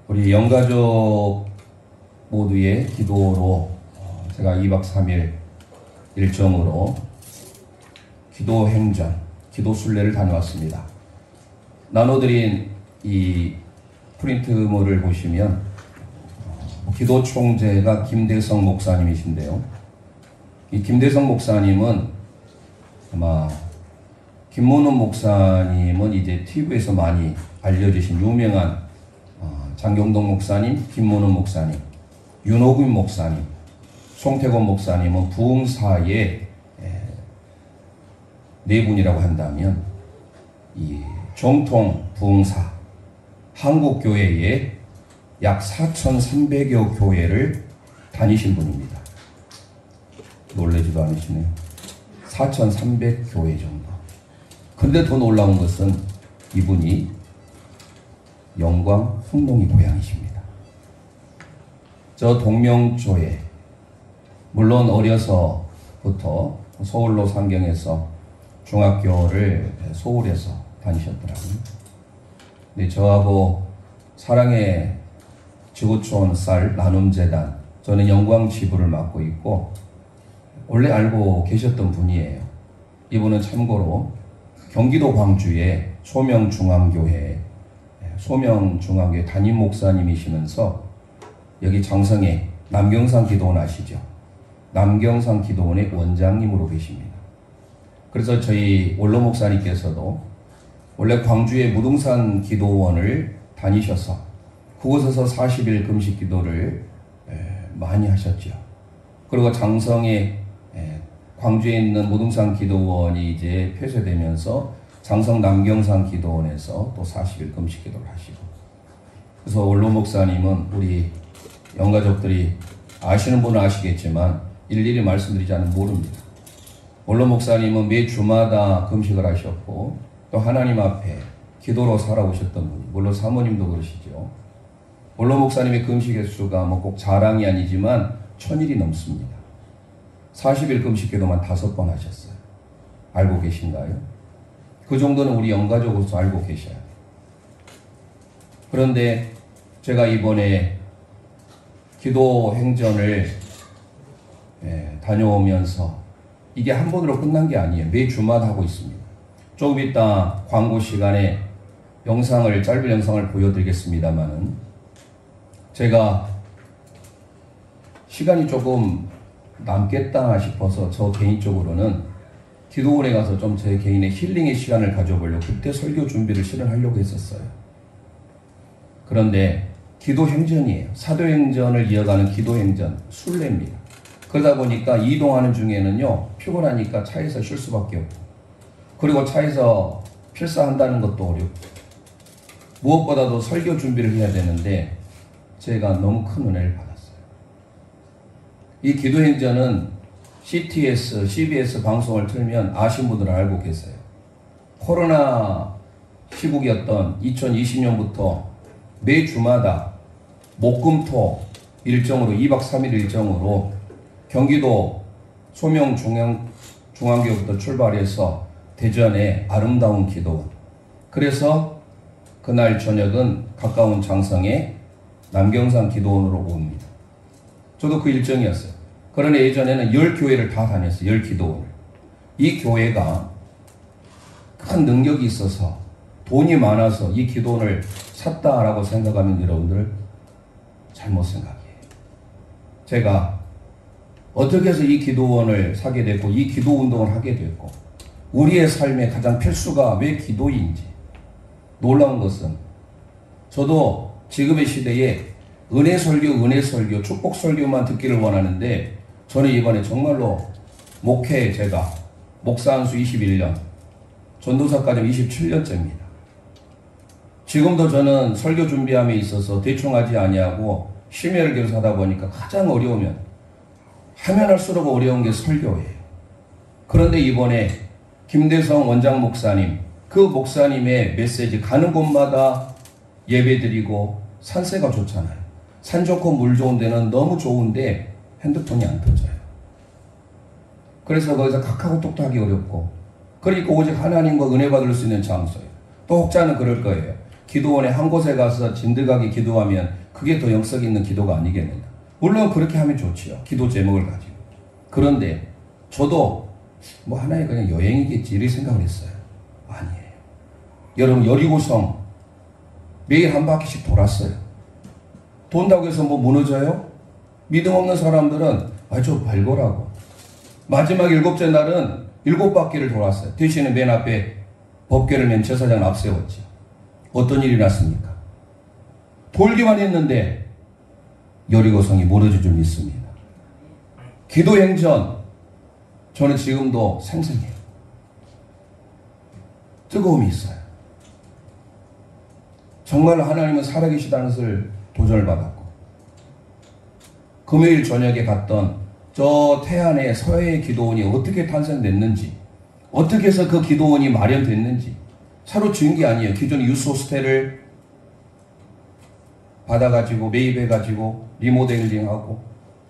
우리 영가족 모두의 기도로 제가 2박 3일 일정으로 기도 행전, 기도 순례를 다녀왔습니다. 나눠드린 이 프린트물을 보시면 기도 총재가 김대성 목사님이신데요. 이 김대성 목사님은 아마 김문훈 목사님은 이제 TV에서 많이 알려지신 유명한 장경동 목사님, 김문훈 목사님, 윤호균 목사님, 송태곤 목사님은 부흥사의 네 분이라고 한다면 이 정통 부흥사 한국교회에 약 4,300여 교회를 다니신 분입니다. 놀라지도 않으시네요. 4,300교회 정도. 그런데 더 놀라운 것은 이분이 영광 홍농이 고향이십니다. 저 동명조에 물론 어려서부터 서울로 상경해서 중학교를 서울에서 다니셨더라고요. 근데 저하고 사랑의 지구촌 쌀 나눔재단, 저는 영광 지부를 맡고 있고 원래 알고 계셨던 분이에요. 이분은 참고로 경기도 광주의 소명중앙교회 담임 목사님이시면서 여기 장성에 남경산 기도원 아시죠? 남경산 기도원의 원장님으로 계십니다. 그래서 저희 원로 목사님께서도 원래 광주의 무등산 기도원을 다니셔서 그곳에서 40일 금식 기도를 많이 하셨죠. 그리고 장성에 광주에 있는 무등산 기도원이 이제 폐쇄되면서 장성 남경산 기도원에서 또 40일 금식 기도를 하시고, 그래서 원로 목사님은 우리 영가족들이 아시는 분은 아시겠지만 일일이 말씀드리지 않으면 모릅니다. 원로 목사님은 매 주마다 금식을 하셨고 또 하나님 앞에 기도로 살아오셨던 분이, 물론 사모님도 그러시죠. 원로 목사님의 금식 횟수가 뭐 꼭 자랑이 아니지만 1000일이 넘습니다. 40일 금식 기도만 5번 하셨어요. 알고 계신가요? 그 정도는 우리 영가족으로서 알고 계셔야 돼요. 그런데 제가 이번에 기도 행전을 다녀오면서 이게 한 번으로 끝난 게 아니에요. 매 주마다 하고 있습니다. 조금 이따 광고 시간에 짧은 영상을 보여드리겠습니다만은 제가 시간이 조금 남겠다 싶어서 저 개인적으로는 기도원에 가서 좀 제 개인의 힐링의 시간을 가져보려고 그때 설교 준비를 실현하려고 했었어요. 그런데 기도 행전이에요. 사도행전을 이어가는 기도 행전, 순례입니다. 그러다 보니까 이동하는 중에는요, 피곤하니까 차에서 쉴 수밖에 없고, 그리고 차에서 필사한다는 것도 어렵고, 무엇보다도 설교 준비를 해야 되는데 제가 너무 큰 은혜를 받았어요. 이 기도 행전은 CTS, CBS 방송을 틀면 아신 분들은 알고 계세요. 코로나 시국이었던 2020년부터 매 주마다 목금토 일정으로 2박 3일 일정으로 경기도 소명중앙교회부터 출발해서 대전의 아름다운 기도원, 그래서 그날 저녁은 가까운 장성의 남경산 기도원으로 옵니다. 저도 그 일정이었어요. 그러나 예전에는 10교회를 다 다녔어요. 10기도원을. 이 교회가 큰 능력이 있어서 돈이 많아서 이 기도원을 샀다라고 생각하면 여러분들 잘못 생각이에요. 제가 어떻게 해서 이 기도원을 사게 됐고 이 기도 운동을 하게 됐고 우리의 삶의 가장 필수가 왜 기도인지, 놀라운 것은 저도 지금의 시대에 은혜 설교, 축복 설교만 듣기를 원하는데 저는 이번에 정말로 제가 목사 한수 21년, 전도사까지 27년째입니다. 지금도 저는 설교 준비함에 있어서 대충 하지 아니하고 심혈을 기울여서 하다 보니까 가장 어려우면 하면 할수록 어려운 게 설교예요. 그런데 이번에 김대성 원장 목사님, 그 목사님의 메시지, 가는 곳마다 예배드리고 산세가 좋잖아요. 산 좋고 물 좋은 데는 너무 좋은데 핸드폰이 안 터져요. 그래서 거기서 카카오톡도 하기 어렵고, 그러니까 오직 하나님과 은혜 받을 수 있는 장소예요. 또 혹자는 그럴 거예요. 기도원에 한 곳에 가서 진득하게 기도하면 그게 더 영성 있는 기도가 아니겠느냐. 물론 그렇게 하면 좋지요. 기도 제목을 가지고. 그런데 저도 뭐 하나의 그냥 여행이겠지 이렇게 생각을 했어요. 아니에요. 여러분 여리고성 매일 한 바퀴씩 돌았어요. 돈다고 해서 뭐 무너져요? 믿음 없는 사람들은 좀 발거라고. 마지막 7째 날은 7바퀴를 돌았어요. 대신에 맨 앞에 법궤를 맨 제사장 앞세웠죠. 어떤 일이 났습니까? 돌기만 했는데 여리고성이 무너질 줄 믿습니다. 기도행전 저는 지금도 생생해요. 뜨거움이 있어요. 정말 하나님은 살아계시다는 것을 도전을 받았고 금요일 저녁에 갔던 저 태안의 서해의 기도원이 어떻게 탄생됐는지 어떻게 해서 그 기도원이 마련됐는지 새로 지은 게 아니에요. 기존 유스호스텔을 받아가지고 매입해가지고 리모델링하고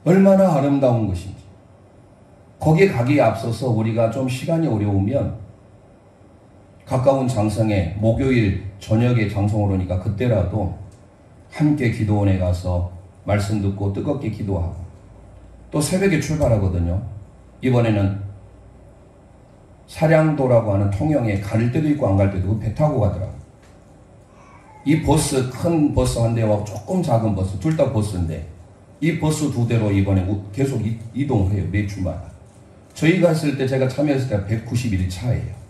얼마나 아름다운 것인지 거기에 가기에 앞서서 우리가 좀 시간이 어려우면 가까운 장성에 목요일 저녁에 장성을 오니까 그때라도 함께 기도원에 가서 말씀 듣고 뜨겁게 기도하고 또 새벽에 출발하거든요. 이번에는 사량도라고 하는 통영에 갈 때도 있고 안 갈 때도 있고 배 타고 가더라고요. 이 버스 큰 버스 한 대와 조금 작은 버스 둘 다 버스인데 이 버스 2대로 이번에 계속 이동해요. 매주마다. 저희가 했을 때 제가 참여했을 때가 191차예요.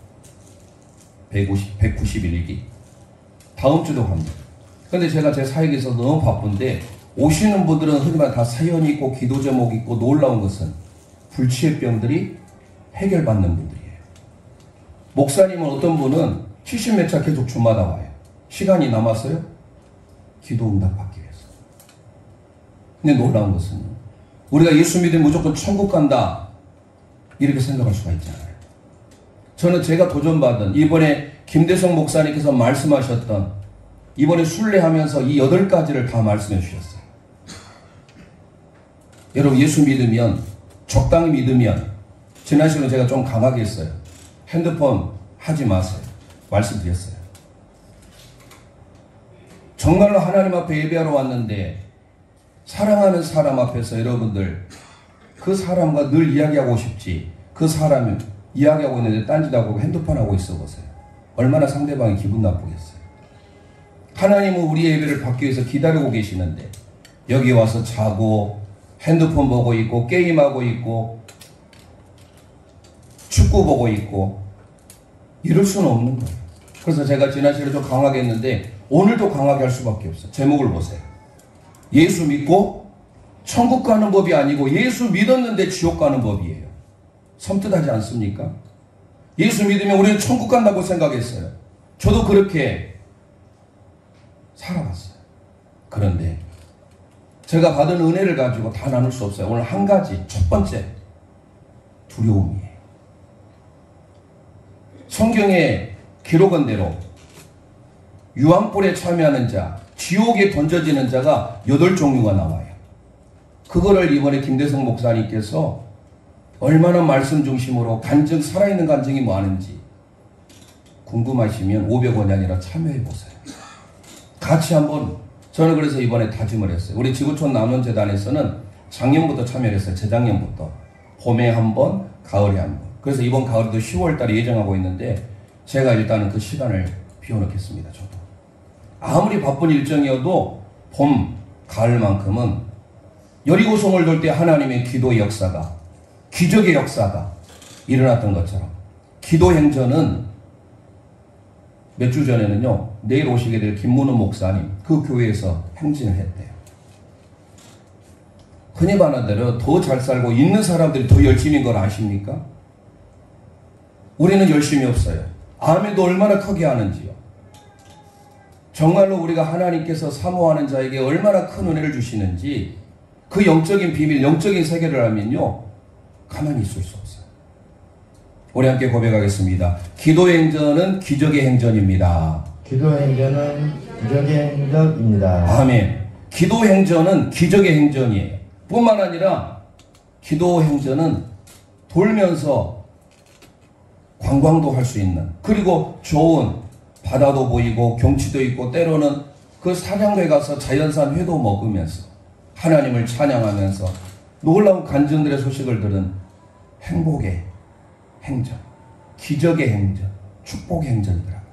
191기. 다음 주도 갑니다. 근데 제가 제 사역에서 너무 바쁜데 오시는 분들은 흔히 말 다 사연이 있고 기도 제목이 있고 놀라운 것은 불치의병들이 해결받는 분들이에요. 목사님은 어떤 분은 70몇 차 계속 주마다 와요. 시간이 남았어요? 기도 응답 받기 위해서. 근데 놀라운 것은 우리가 예수 믿으면 무조건 천국 간다 이렇게 생각할 수가 있잖아요. 저는 제가 도전받은 이번에 김대성 목사님께서 말씀하셨던 이번에 순례하면서 이 8가지를 다 말씀해 주셨어요. 여러분 예수 믿으면 적당히 믿으면 지난 시간에 제가 좀 강하게 했어요. 핸드폰 하지 마세요. 말씀드렸어요. 정말로 하나님 앞에 예배하러 왔는데 사랑하는 사람 앞에서 여러분들 그 사람과 늘 이야기하고 싶지 그 사람이 이야기하고 있는데 딴짓하고 핸드폰 하고 있어 보세요. 얼마나 상대방이 기분 나쁘겠어요. 하나님은 우리의 예배를 받기 위해서 기다리고 계시는데 여기 와서 자고 핸드폰 보고 있고 게임하고 있고 축구 보고 있고 이럴 수는 없는 거예요. 그래서 제가 지난 시간에 좀 강하게 했는데 오늘도 강하게 할 수밖에 없어요. 제목을 보세요. 예수 믿고 천국 가는 법이 아니고 예수 믿었는데 지옥 가는 법이에요. 섬뜩하지 않습니까? 예수 믿으면 우리는 천국 간다고 생각했어요. 저도 그렇게 살아갔어요. 그런데 제가 받은 은혜를 가지고 다 나눌 수 없어요. 오늘 한 가지, 첫 번째 두려움이에요. 성경에 기록한 대로 유황불에 참여하는 자, 지옥에 던져지는 자가 8종류가 나와요. 그거를 이번에 김대성 목사님께서 얼마나 말씀 중심으로 간증, 살아있는 간증이 많은지 궁금하시면 500원이 아니라 참여해보세요. 같이 한번, 저는 그래서 이번에 다짐을 했어요. 우리 지구촌 남원재단에서는 작년부터 참여를 했어요. 재작년부터. 봄에 한 번, 가을에 한 번. 그래서 이번 가을에도 10월 달에 예정하고 있는데 제가 일단은 그 시간을 비워놓겠습니다. 저도. 아무리 바쁜 일정이어도 봄, 가을만큼은 여리고성을 돌 때 하나님의 기도의 역사가, 기적의 역사가 일어났던 것처럼 기도 행전은 몇 주 전에는요, 내일 오시게 될 김문우 목사님 그 교회에서 행진을 했대요. 흔히 말하는 대로 더 잘 살고 있는 사람들이 더 열심인 걸 아십니까? 우리는 열심이 없어요. 아멘도 얼마나 크게 하는지요. 정말로 우리가 하나님께서 사모하는 자에게 얼마나 큰 은혜를 주시는지 그 영적인 비밀, 영적인 세계를 알면요 가만히 있을 수 없어요. 우리 함께 고백하겠습니다. 기도의 행전은 기적의 행전입니다. 기도의 행전은 기적의 행전입니다. 아멘. 기도 행전은 기적의 행전이에요. 뿐만 아니라 기도 행전은 돌면서 관광도 할 수 있는, 그리고 좋은 바다도 보이고 경치도 있고 때로는 그 사냥터에 가서 자연산 회도 먹으면서 하나님을 찬양하면서 놀라운 간증들의 소식을 들은 행복의 행전, 기적의 행전, 축복의 행전이더라고요.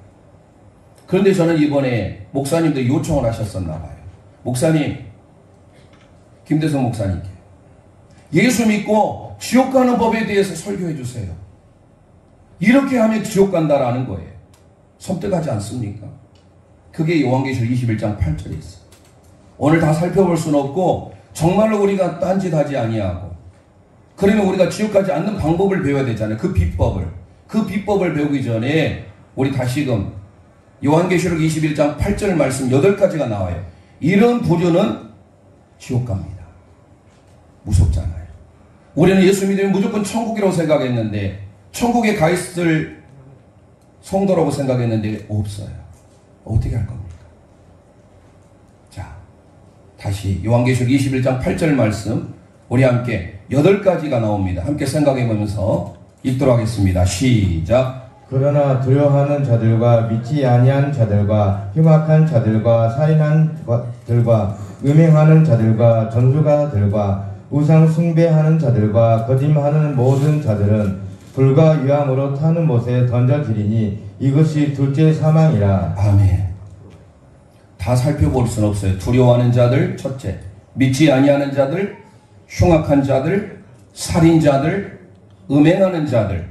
그런데 저는 이번에 목사님들이 요청을 하셨었나 봐요. 목사님, 김대성 목사님께 예수 믿고 지옥 가는 법에 대해서 설교해 주세요. 이렇게 하면 지옥 간다라는 거예요. 섬뜩하지 않습니까? 그게 요한계시록 21장 8절에 있어요. 오늘 다 살펴볼 수는 없고 정말로 우리가 딴짓하지 아니하고 그러면 우리가 지옥 가지 않는 방법을 배워야 되잖아요. 그 비법을 배우기 전에 우리 다시금 요한계시록 21장 8절 말씀 8가지가 나와요. 이런 부류는 지옥 갑니다. 무섭잖아요. 우리는 예수 믿으면 무조건 천국이라고 생각했는데 천국에 가 있을 성도라고 생각했는데 없어요. 어떻게 할 겁니까? 자, 다시 요한계시록 21장 8절 말씀 우리 함께 8가지가 나옵니다. 함께 생각해 보면서 읽도록 하겠습니다. 시작. 그러나 두려워하는 자들과 믿지 아니한 자들과 흉악한 자들과 살인한 자들과 음행하는 자들과 전술가들과 우상 숭배하는 자들과 거짓말하는 모든 자들은 불과 유황으로 타는 못에 던져지리니 이것이 둘째 사망이라. 아멘. 다 살펴볼 수는 없어요. 두려워하는 자들 첫째, 믿지 아니하는 자들, 흉악한 자들, 살인자들, 음행하는 자들,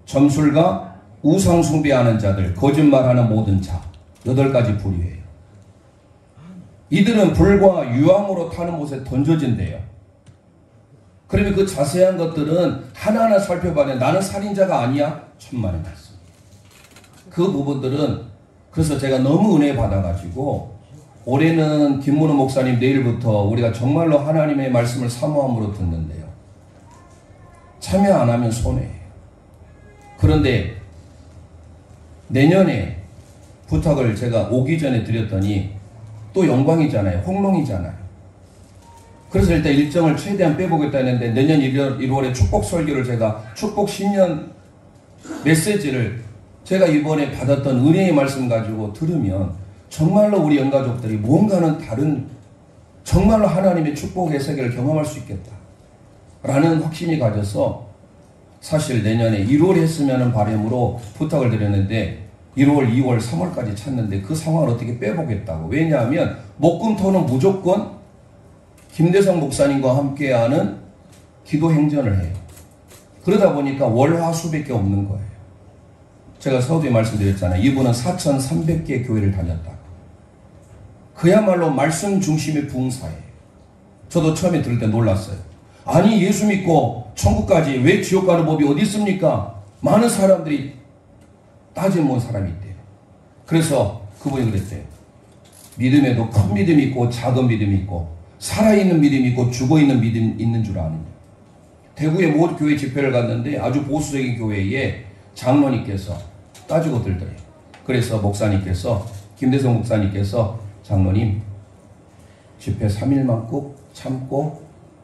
점술가, 우상 숭배하는 자들, 거짓말하는 모든 자. 8가지 부류예요. 이들은 불과 유황으로 타는 못에 던져진대요. 그러면 그 자세한 것들은 하나하나 살펴봐야 나는 살인자가 아니야? 천만의 말씀. 그 부분들은 그래서 제가 너무 은혜 받아가지고 올해는 김문호 목사님 내일부터 우리가 정말로 하나님의 말씀을 사모함으로 듣는데요. 참여 안 하면 손해예요. 그런데 내년에 부탁을 제가 오기 전에 드렸더니 또 영광이잖아요. 홍롱이잖아요. 그래서 일단 일정을 최대한 빼보겠다 했는데 내년 1월에 축복 설교를 제가 축복 신년 메시지를 제가 이번에 받았던 은혜의 말씀 가지고 들으면 정말로 우리 영가족들이 뭔가는 다른 정말로 하나님의 축복의 세계를 경험할 수 있겠다 라는 확신이 가져서 사실 내년에 1월에 했으면 하는 바람으로 부탁을 드렸는데 1월, 2월, 3월까지 찾는데 그 상황을 어떻게 빼보겠다고. 왜냐하면 목금토는 무조건 김대성 목사님과 함께하는 기도 행전을 해요. 그러다 보니까 월화수밖에 없는 거예요. 제가 서두에 말씀드렸잖아요. 이분은 4,300개 교회를 다녔다고. 그야말로 말씀 중심의 부흥사예요. 저도 처음에 들을 때 놀랐어요. 아니 예수 믿고 천국 가지 왜 지옥 가는 법이 어디 있습니까? 많은 사람들이 따지면 사람이 있대요. 그래서 그분이 그랬대요. 믿음에도 큰 믿음이 있고 작은 믿음이 있고 살아있는 믿음이 있고 죽어있는 믿음이 있는 줄 아느냐. 대구의 모 교회 집회를 갔는데 아주 보수적인 교회에 장로님께서 따지고 들더래요. 그래서 목사님께서 김대성 목사님께서 장로님 집회 3일만 꼭 참고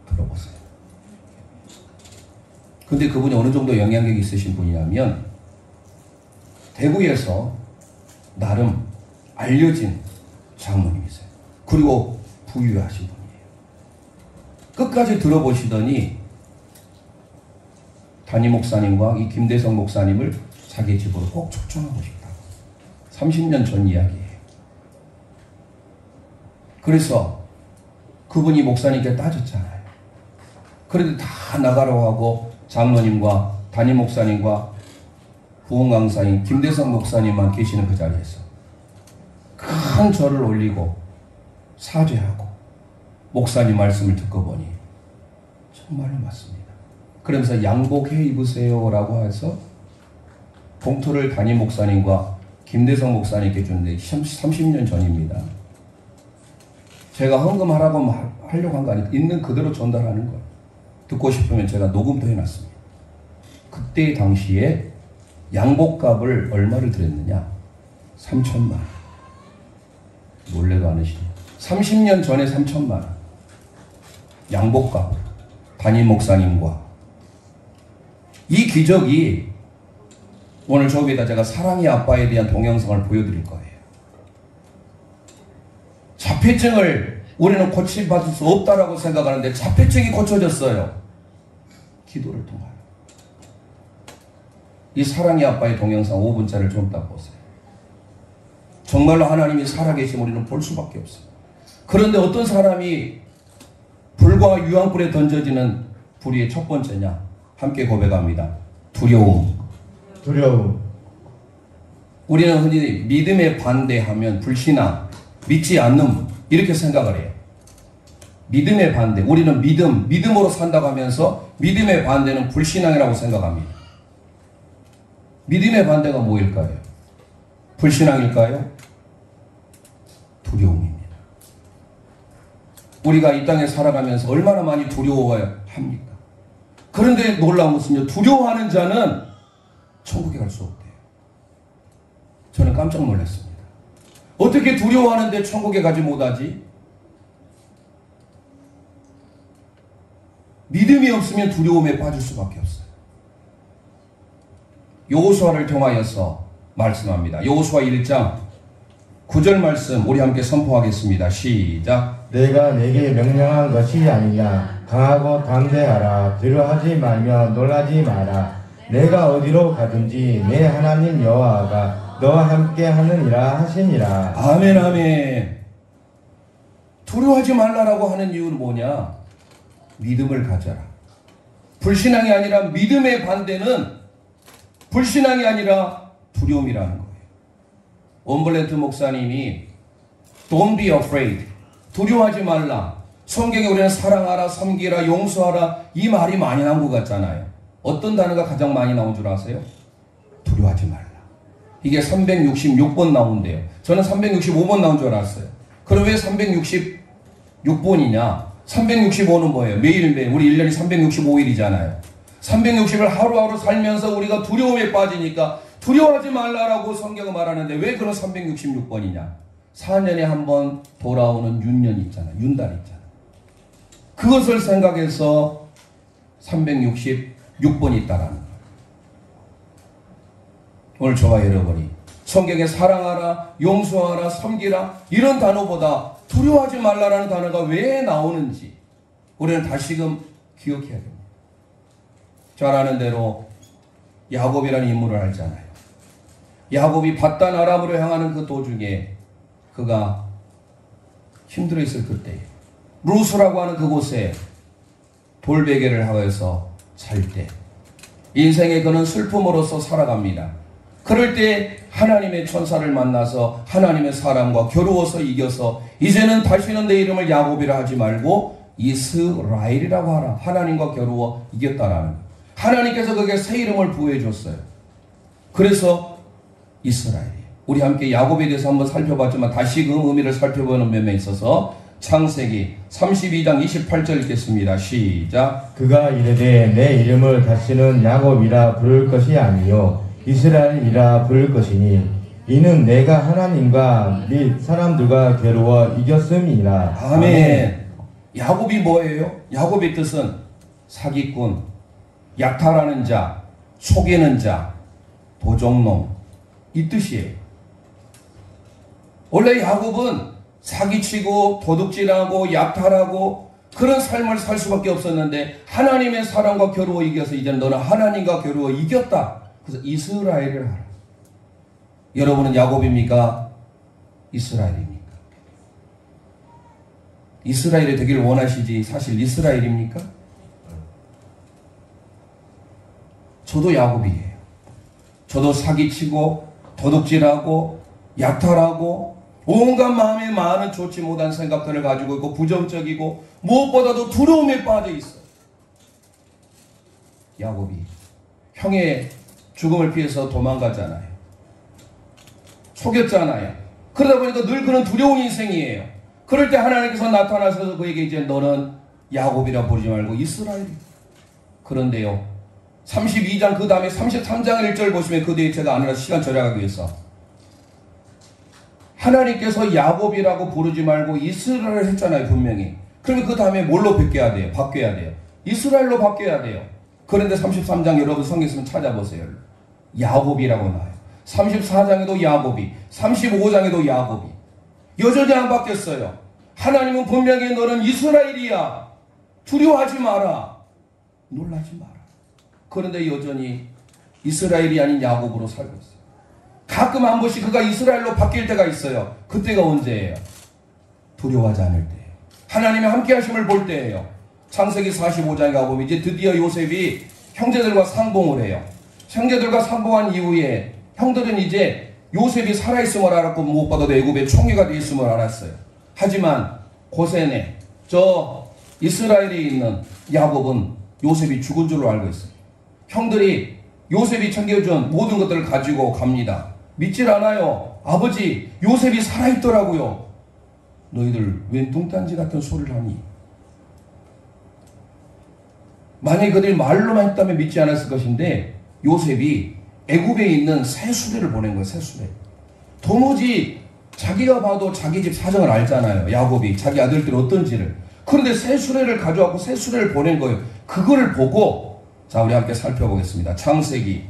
들어보세요. 근데 그분이 어느 정도 영향력이 있으신 분이냐면 대구에서 나름 알려진 장로님이세요. 그리고 부유하신 분이에요. 끝까지 들어보시더니 담임 목사님과 이 김대성 목사님을 자기 집으로 꼭 초청하고 싶다고. 30년 전 이야기예요. 그래서 그분이 목사님께 따졌잖아요. 그런데 다 나가라고 하고 장로님과 담임 목사님과 부흥 강사인 김대성 목사님만 계시는 그 자리에서 큰 절을 올리고 사죄하고 목사님 말씀을 듣고 보니 정말로 맞습니다. 그러면서 양복해 입으세요 라고 해서 봉투를 담임 목사님과 김대성 목사님께 주는데 30년 전입니다. 제가 헌금하라고 하려고 한 거 아니에요. 있는 그대로 전달하는 거예요. 듣고 싶으면 제가 녹음도 해놨습니다. 그때 당시에 양복값을 얼마를 드렸느냐? 3천만 원. 놀래도 않으시죠? 30년 전에 3천만 원. 양복값. 담임 목사님과. 이 기적이 오늘 조금이다 제가 사랑의 아빠에 대한 동영상을 보여드릴 거예요. 자폐증을 우리는 고침받을 수 없다라고 생각하는데 자폐증이 고쳐졌어요. 기도를 통하여. 이 사랑의 아빠의 동영상 5분짜리를 좀 딱 보세요. 정말로 하나님이 살아계심 우리는 볼 수밖에 없어요. 그런데 어떤 사람이 불과 유황불에 던져지는 불의의 첫 번째냐? 함께 고백합니다. 두려움. 두려움. 우리는 흔히 믿음에 반대하면 불신앙, 믿지 않는 이렇게 생각을 해요. 믿음의 반대. 우리는 믿음으로 산다고 하면서 믿음의 반대는 불신앙이라고 생각합니다. 믿음의 반대가 뭐일까요? 불신앙일까요? 두려움입니다. 우리가 이 땅에 살아가면서 얼마나 많이 두려워해야 합니까? 그런데 놀라운 것은요, 두려워하는 자는 천국에 갈 수 없대요. 저는 깜짝 놀랐습니다. 어떻게 두려워하는데 천국에 가지 못하지? 믿음이 없으면 두려움에 빠질 수밖에 없어요. 여호수아를 통하여서 말씀합니다. 여호수아 1장 9절 말씀 우리 함께 선포하겠습니다. 시작. 내가 내게 명령한 것이 아니냐. 강하고 담대하라. 두려워하지 말며 놀라지 마라. 내가 어디로 가든지 내 하나님 여호와가 너와 함께 하느니라 하시니라. 아멘 아멘. 두려워하지 말라라고 하는 이유는 뭐냐? 믿음을 가져라. 불신앙이 아니라 믿음의 반대는 불신앙이 아니라 두려움이라는 거예요. 원블렌트 목사님이 Don't be afraid. 두려워하지 말라. 성경에 우리는 사랑하라, 섬기라, 용서하라 이 말이 많이 나온 것 같잖아요. 어떤 단어가 가장 많이 나온 줄 아세요? 두려워하지 말라. 이게 366번 나온대요. 저는 365번 나온 줄 알았어요. 그럼 왜 366번이냐? 365는 뭐예요? 매일매일 우리 1년이 365일이잖아요. 360을 하루하루 살면서 우리가 두려움에 빠지니까 두려워하지 말라라고 성경은 말하는데 왜 그런 366번이냐? 4년에 한 번 돌아오는 윤년 있잖아요. 윤달 있잖아요. 그것을 생각해서 366번이 있다라는 거예요. 오늘 저와 여러분이 성경에 사랑하라, 용서하라, 섬기라 이런 단어보다 두려워하지 말라라는 단어가 왜 나오는지 우리는 다시금 기억해야 됩니다. 잘 아는 대로 야곱이라는 인물을 알잖아요. 야곱이 밧단 아람으로 향하는 그 도중에 그가 힘들어 있을 그때에 루스라고 하는 그곳에 돌베개를 하여서 살 때 인생의 그는 슬픔으로서 살아갑니다. 그럴 때 하나님의 천사를 만나서 하나님의 사람과 겨루어서 이겨서 이제는 다시는 내 이름을 야곱이라 하지 말고 이스라엘이라고 하라. 하나님과 겨루어 이겼다라는 거예요. 하나님께서 그에게 새 이름을 부여해 줬어요. 그래서 이스라엘이에요. 우리 함께 야곱에 대해서 한번 살펴봤지만 다시 그 의미를 살펴보는 면에 있어서 창세기 32장 28절 읽겠습니다. 시작. 그가 이르되 내 이름을 다시는 야곱이라 부를 것이 아니요 이스라엘이라 부를 것이니 이는 내가 하나님과 및 사람들과 겨루어 이겼음이라. 아멘. 야곱이 뭐예요? 야곱의 뜻은 사기꾼, 약탈하는 자, 속이는 자, 도적놈 이 뜻이에요. 원래 야곱은 사기치고 도둑질하고 약탈하고 그런 삶을 살 수밖에 없었는데 하나님의 사랑과 겨루어 이겨서 이제 너는 하나님과 겨루어 이겼다. 그래서 이스라엘을 하라. 여러분은 야곱입니까? 이스라엘입니까? 이스라엘이 되기를 원하시지 사실 이스라엘입니까? 저도 야곱이에요. 저도 사기치고 도둑질하고 약탈하고 온갖 마음에 많은 좋지 못한 생각들을 가지고 있고 부정적이고 무엇보다도 두려움에 빠져 있어요. 야곱이 형의 죽음을 피해서 도망갔잖아요. 속였잖아요. 그러다 보니까 늘 그런 두려운 인생이에요. 그럴 때 하나님께서 나타나셔서 그에게 이제 너는 야곱이라 부르지 말고 이스라엘이. 그런데요. 32장 그 다음에 33장 1절 보시면 그 뒤에 제가 아니라 시간 절약하기 위해서 하나님께서 야곱이라고 부르지 말고 이스라엘을 했잖아요. 분명히. 그러면 그 다음에 뭘로 바뀌어야 돼요? 바뀌어야 돼요. 이스라엘로 바뀌어야 돼요. 그런데 33장 여러분 성경 있으면 찾아보세요. 야곱이라고 나와요. 34장에도 야곱이, 35장에도 야곱이. 여전히 안 바뀌었어요. 하나님은 분명히 너는 이스라엘이야. 두려워하지 마라. 놀라지 마라. 그런데 여전히 이스라엘이 아닌 야곱으로 살고 있어요. 가끔 한 번씩 그가 이스라엘로 바뀔 때가 있어요. 그때가 언제예요? 두려워하지 않을 때예요. 하나님의 함께 하심을 볼 때예요. 창세기 45장에 가보면 이제 드디어 요셉이 형제들과 상봉을 해요. 형제들과 상봉한 이후에 형들은 이제 요셉이 살아있음을 알았고 무엇보다도 애굽의 총리가 되어 있음을 알았어요. 하지만 고센에 저 이스라엘에 있는 야곱은 요셉이 죽은 줄로 알고 있어요. 형들이 요셉이 챙겨준 모든 것들을 가지고 갑니다. 믿질 않아요. 아버지 요셉이 살아있더라고요. 너희들 웬 뚱딴지 같은 소리를 하니? 만약에 그들이 말로만 했다면 믿지 않았을 것인데 요셉이 애굽에 있는 새 수레를 보낸 거예요. 새 수레. 도무지 자기가 봐도 자기 집 사정을 알잖아요. 야곱이 자기 아들들이 어떤지를. 그런데 새 수레를 가져왔고 새 수레를 보낸 거예요. 그거를 보고 자 우리 함께 살펴보겠습니다. 창세기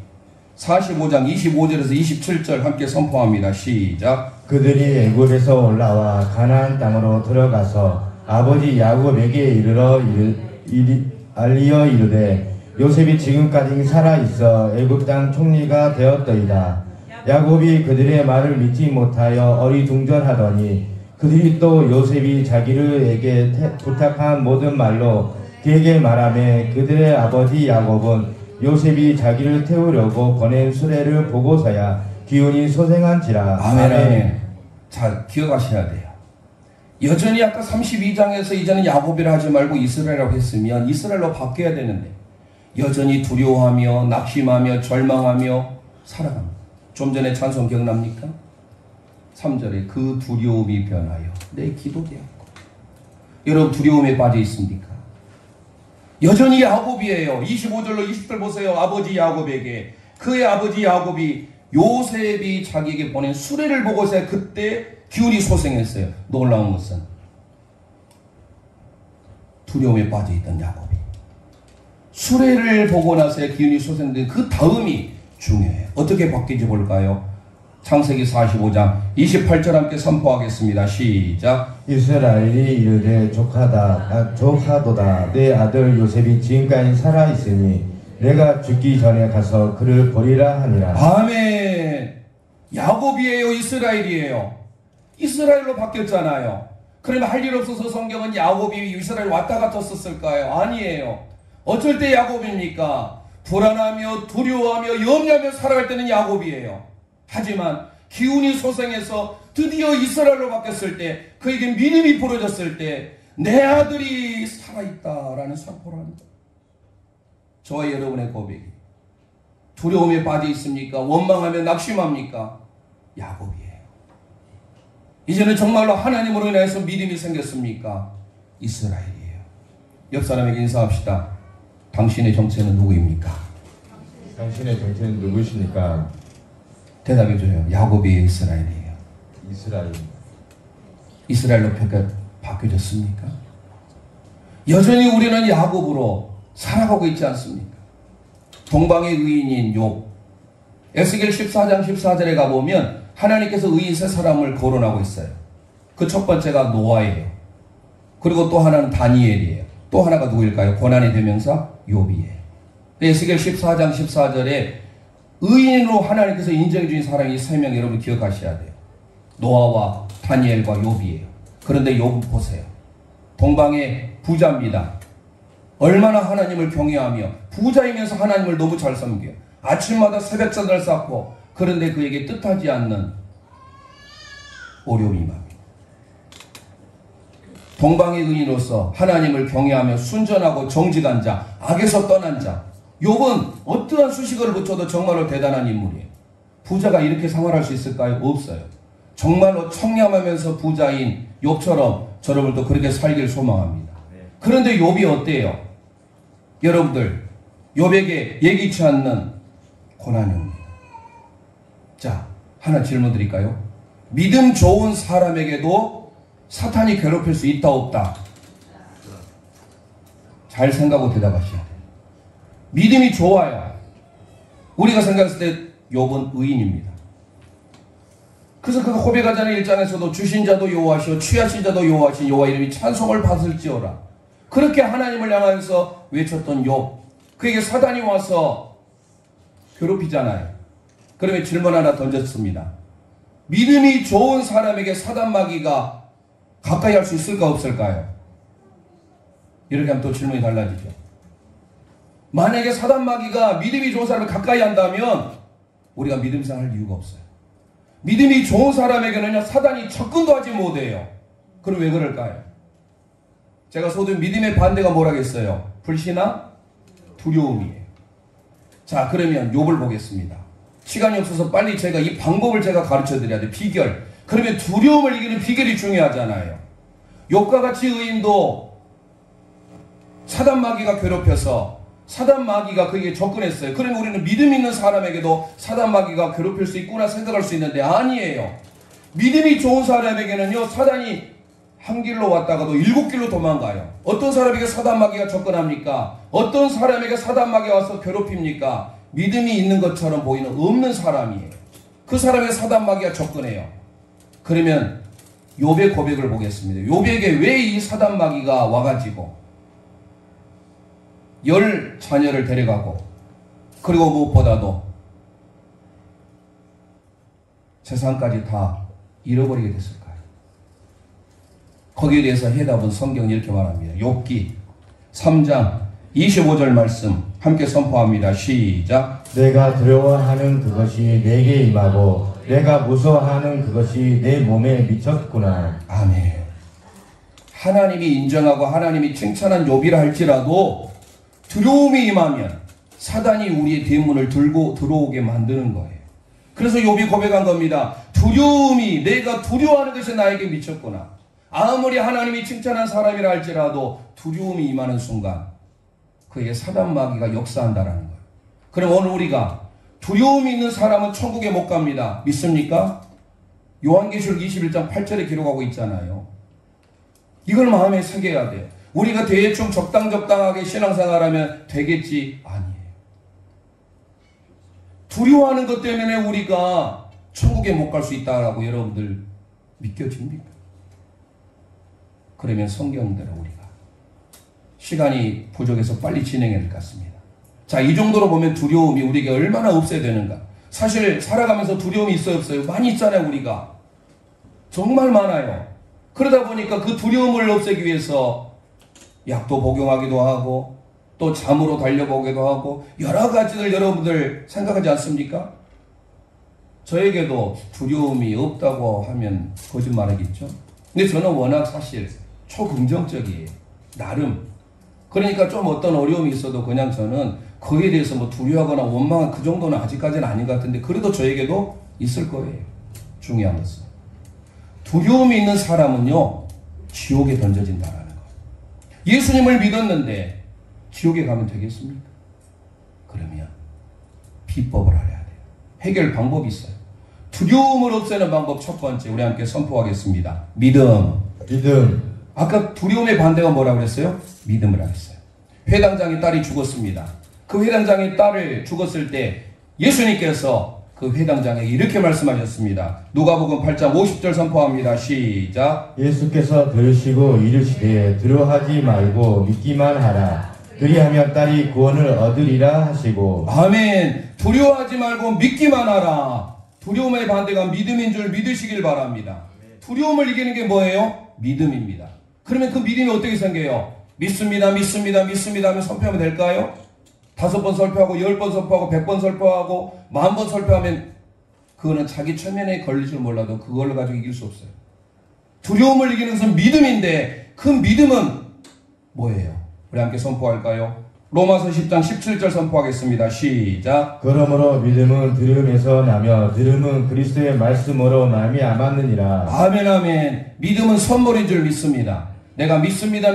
45장 25절에서 27절 함께 선포합니다. 시작. 그들이 애굽에서 올라와 가나안 땅으로 들어가서 아버지 야곱에게 알리어 이르되 요셉이 지금까지 살아있어 애굽 땅 총리가 되었더이다. 야곱이 그들의 말을 믿지 못하여 어리둥절하더니 그들이 또 요셉이 자기들에게 부탁한 모든 말로 그에게 말하며 그들의 아버지 야곱은 요셉이 자기를 태우려고 보낸 수레를 보고서야 기운이 소생한지라. 아멘, 아멘. 자, 기억하셔야 돼요. 여전히 아까 32장에서 이제는 야곱이라 하지 말고 이스라엘이라고 했으면 이스라엘로 바뀌어야 되는데 여전히 두려워하며 낙심하며 절망하며 살아갑니다. 좀 전에 찬송 기억납니까? 3절에 그 두려움이 변하여 내 기도 되었고. 여러분 두려움에 빠져 있습니까? 여전히 야곱이에요. 25절로 20절 보세요. 아버지 야곱에게 그의 아버지 야곱이 요셉이 자기에게 보낸 수레를 보고서 그때 기운이 소생했어요. 놀라운 것은 두려움에 빠져있던 야곱이 수레를 보고 나서 기운이 소생된 그 다음이 중요해요. 어떻게 바뀌지 볼까요? 창세기 45장 28절 함께 선포하겠습니다. 시작. 이스라엘이 이르되 조카도다. 내 아들 요셉이 지금까지 살아있으니 내가 죽기 전에 가서 그를 보리라 하니라. 아멘. 야곱이에요? 이스라엘이에요? 이스라엘로 바뀌었잖아요. 그러면 할 일 없어서 성경은 야곱이 이스라엘 왔다 갔다 썼을까요? 아니에요. 어쩔 때 야곱입니까? 불안하며 두려워하며 염려하며 살아갈 때는 야곱이에요. 하지만 기운이 소생해서 드디어 이스라엘로 바뀌었을 때 그에게 믿음이 부러졌을 때 내 아들이 살아있다라는 선포를 합니다. 저와 여러분의 고백이 두려움에 빠져 있습니까? 원망하며 낙심합니까? 야곱이에요. 이제는 정말로 하나님으로 인해서 믿음이 생겼습니까? 이스라엘이에요. 옆 사람에게 인사합시다. 당신의 정체는 누구입니까? 당신의 정체는 누구십니까? 대답해 줘요. 야곱이에요? 이스라엘이에요? 이스라엘. 이스라엘로 바뀌어졌습니까? 여전히 우리는 야곱으로 살아가고 있지 않습니까? 동방의 의인인 욥. 에스겔 14장 14절에 가보면 하나님께서 의인 세 사람을 거론하고 있어요. 그 첫 번째가 노아예요. 그리고 또 하나는 다니엘이에요. 또 하나가 누구일까요? 고난의 대명사 욥이에요. 에스겔 14장 14절에 의인으로 하나님께서 인정해 주신 사람이 세 명 여러분 기억하셔야 돼요. 노아와 다니엘과 욥이에요. 그런데 욥 보세요. 동방의 부자입니다. 얼마나 하나님을 경외하며 부자이면서 하나님을 너무 잘 섬겨요. 아침마다 새벽전을 쌓고 그런데 그에게 뜻하지 않는 어려움이 임합니다. 동방의 의인으로서 하나님을 경외하며 순전하고 정직한 자, 악에서 떠난 자. 욥은 어떠한 수식어를 붙여도 정말로 대단한 인물이에요. 부자가 이렇게 생활할 수 있을까요? 없어요. 정말로 청렴하면서 부자인 욥처럼 여러분도 그렇게 살길 소망합니다. 그런데 욥이 어때요? 여러분들 욥에게 예기치 않는 고난이 옵니다. 자, 하나 질문 드릴까요? 믿음 좋은 사람에게도 사탄이 괴롭힐 수 있다 없다? 잘 생각하고 대답하셔야 돼요. 믿음이 좋아요. 우리가 생각했을 때 욥은 의인입니다. 그래서 그 고백하자는 1장에서도 주신 자도 여호와시오 취하신 자도 여호와신 여호와 이름이 찬송을 받을지어라. 그렇게 하나님을 향하여서 외쳤던 욥. 그에게 사단이 와서 괴롭히잖아요. 그러면 질문 하나 던졌습니다. 믿음이 좋은 사람에게 사단 마귀가 가까이 할 수 있을까 없을까요? 이렇게 하면 또 질문이 달라지죠. 만약에 사단 마귀가 믿음이 좋은 사람을 가까이 한다면 우리가 믿음 이상 할 이유가 없어요. 믿음이 좋은 사람에게는요 사단이 접근도 하지 못해요. 그럼 왜 그럴까요? 제가 소위 믿음의 반대가 뭐라겠어요? 불신앙? 두려움이에요. 자, 그러면 욥을 보겠습니다. 시간이 없어서 빨리 제가 이 방법을 제가 가르쳐 드려야 돼요. 비결. 그러면 두려움을 이기는 비결이 중요하잖아요. 욥과 같이 의인도 사단 마귀가 괴롭혀서 사단 마귀가 그에게 접근했어요. 그러면 우리는 믿음 있는 사람에게도 사단 마귀가 괴롭힐 수 있구나 생각할 수 있는데 아니에요. 믿음이 좋은 사람에게는요 사단이 한 길로 왔다가도 7길로 도망가요. 어떤 사람에게 사단 마귀가 접근합니까? 어떤 사람에게 사단 마귀가 와서 괴롭힙니까? 믿음이 있는 것처럼 보이는 없는 사람이에요. 그 사람에게 사단 마귀가 접근해요. 그러면 욥의 고백을 보겠습니다. 욥에게 왜 이 사단 마귀가 와가지고 10 자녀를 데려가고 그리고 무엇보다도 재산까지 다 잃어버리게 됐을까요? 거기에 대해서 해답은 성경이 이렇게 말합니다. 욥기 3장 25절 말씀 함께 선포합니다. 시작. 내가 두려워하는 그것이 내게 임하고 내가 무서워하는 그것이 내 몸에 미쳤구나. 아멘. 하나님이 인정하고 하나님이 칭찬한 욥이라 할지라도 두려움이 임하면 사단이 우리의 대문을 들고 들어오게 만드는 거예요. 그래서 욥이 고백한 겁니다. 두려움이 내가 두려워하는 것이 나에게 미쳤구나. 아무리 하나님이 칭찬한 사람이라 할지라도 두려움이 임하는 순간 그에게 사단 마귀가 역사한다라는 거예요. 그럼 오늘 우리가 두려움이 있는 사람은 천국에 못 갑니다. 믿습니까? 요한계시록 21장 8절에 기록하고 있잖아요. 이걸 마음에 새겨야 돼요. 우리가 대충 적당하게 신앙생활하면 되겠지? 아니에요. 두려워하는 것 때문에 우리가 천국에 못 갈 수 있다라고 여러분들 믿겨집니까? 그러면 성경대로 우리가 시간이 부족해서 빨리 진행해야 될 것 같습니다. 자, 이 정도로 보면 두려움이 우리에게 얼마나 없어야 되는가. 사실 살아가면서 두려움이 있어요 없어요? 많이 있잖아요. 우리가 정말 많아요. 그러다 보니까 그 두려움을 없애기 위해서 약도 복용하기도 하고 또 잠으로 달려보기도 하고 여러 가지들 여러분들 생각하지 않습니까? 저에게도 두려움이 없다고 하면 거짓말하겠죠. 근데 저는 워낙 사실 초긍정적이에요. 나름. 그러니까 좀 어떤 어려움이 있어도 그냥 저는 거기에 대해서 뭐 두려워하거나 원망한 그 정도는 아직까지는 아닌 것 같은데 그래도 저에게도 있을 거예요. 중요한 것은. 두려움이 있는 사람은요 지옥에 던져진다라는 거예요. 예수님을 믿었는데 지옥에 가면 되겠습니까? 그러면 비법을 알아야 돼요. 해결 방법이 있어요. 두려움을 없애는 방법 첫 번째 우리 함께 선포하겠습니다. 믿음. 아까 두려움의 반대가 뭐라고 그랬어요? 믿음을 하겠어요. 회당장의 딸이 죽었습니다. 그 회당장의 딸을 죽었을 때 예수님께서 그 회당장에게 이렇게 말씀하셨습니다. 누가복음 8장 50절 선포합니다. 시작. 예수께서 들으시고 이르시되 두려워하지 말고 믿기만 하라. 그리하면 딸이 구원을 얻으리라 하시고. 아멘. 두려워하지 말고 믿기만 하라. 두려움의 반대가 믿음인 줄 믿으시길 바랍니다. 두려움을 이기는 게 뭐예요? 믿음입니다. 그러면 그 믿음이 어떻게 생겨요? 믿습니다 하면 선포하면 될까요? 5번 설교하고 10번 설교하고 100번 설교하고 10,000번 설교하면 그거는 자기 최면에 걸릴 줄 몰라도 그걸로 가지고 이길 수 없어요. 두려움을 이기는 것은 믿음인데 그 믿음은 뭐예요? 우리 함께 선포할까요? 로마서 10장 17절 선포하겠습니다. 시작. 그러므로 믿음은 들음에서 나며 들음은 그리스도의 말씀으로 말미암았느니라. 아멘. 믿음은 선물인 줄 믿습니다. 내가 믿습니다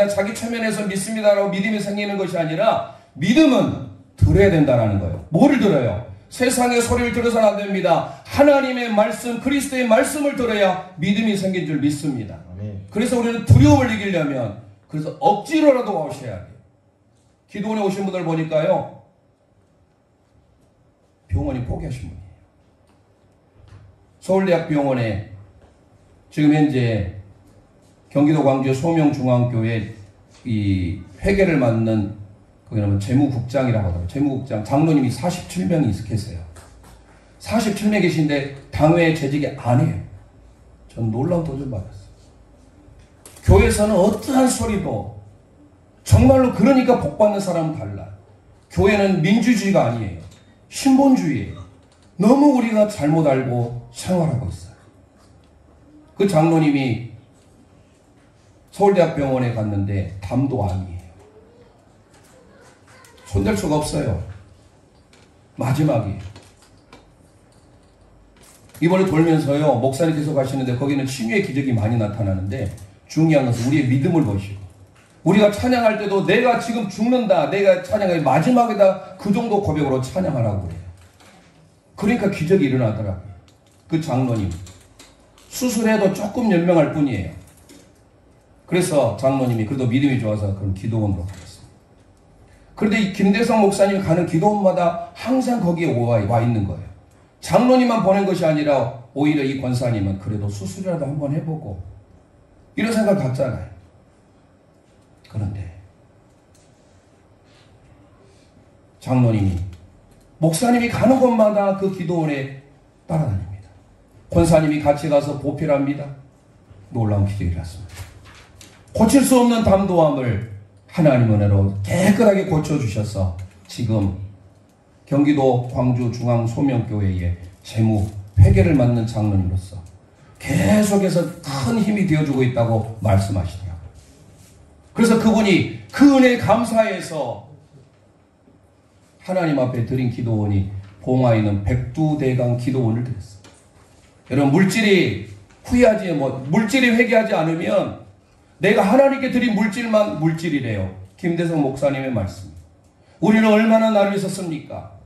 자기 최면에서 믿습니다라고 믿음이 생기는 것이 아니라 믿음은 들어야 된다는 거예요. 뭐를 들어요? 세상의 소리를 들어서는 안 됩니다. 하나님의 말씀, 그리스도의 말씀을 들어야 믿음이 생긴 줄 믿습니다. 아멘. 그래서 우리는 두려움을 이기려면 그래서 억지로라도 오셔야 돼요. 기도원에 오신 분들 보니까요 병원이 포기하신 분이에요. 서울대학병원에 지금 현재 경기도 광주의 소명중앙교회 이 회계를 맡는 거기는 재무국장이라고 하더라고요. 재무국장 장로님이 47명이 계세요. 47명 계신데 당회 재직이 안 해요. 전 놀라운 도전 받았어요. 교회에서는 어떠한 소리도 정말로 그러니까 복받는 사람은 달라. 교회는 민주주의가 아니에요. 신본주의예요. 너무 우리가 잘못 알고 생활하고 있어요. 그 장로님이 서울대학병원에 갔는데 담도암이에요. 손댈 수가 없어요. 마지막이에요. 이번에 돌면서요, 목사님께서 가시는데 거기는 치유의 기적이 많이 나타나는데 중요한 것은 우리의 믿음을 보시고 우리가 찬양할 때도 내가 지금 죽는다, 내가 찬양할 마지막에다 그 정도 고백으로 찬양하라고 그래요. 그러니까 기적이 일어나더라고요. 그 장로님 수술해도 조금 연명할 뿐이에요. 그래서 장로님이 그래도 믿음이 좋아서 그런 기도원으로 가셨습니다. 그런데 이 김대성 목사님이 가는 기도원마다 항상 거기에 와 있는 거예요. 장로님만 보낸 것이 아니라 오히려 이 권사님은 그래도 수술이라도 한번 해보고 이런 생각을 갖잖아요. 그런데 장로님이 목사님이 가는 곳마다 그 기도원에 따라다닙니다. 권사님이 같이 가서 보필합니다. 놀라운 기적이 일어났습니다. 고칠 수 없는 담도암을 하나님 은혜로 깨끗하게 고쳐주셔서 지금 경기도 광주 중앙소명교회의 재무 회계를 맡는 장로님으로서 계속해서 큰 힘이 되어주고 있다고 말씀하시더라고요. 그래서 그분이 그 은혜에 감사해서 하나님 앞에 드린 기도원이 봉화에 있는 백두대간 기도원을 드렸어요. 여러분 물질이 회개하지 않으면 내가 하나님께 드린 물질만 물질이래요. 김대성 목사님의 말씀. 우리는 얼마나 나를 위해서 씁니까?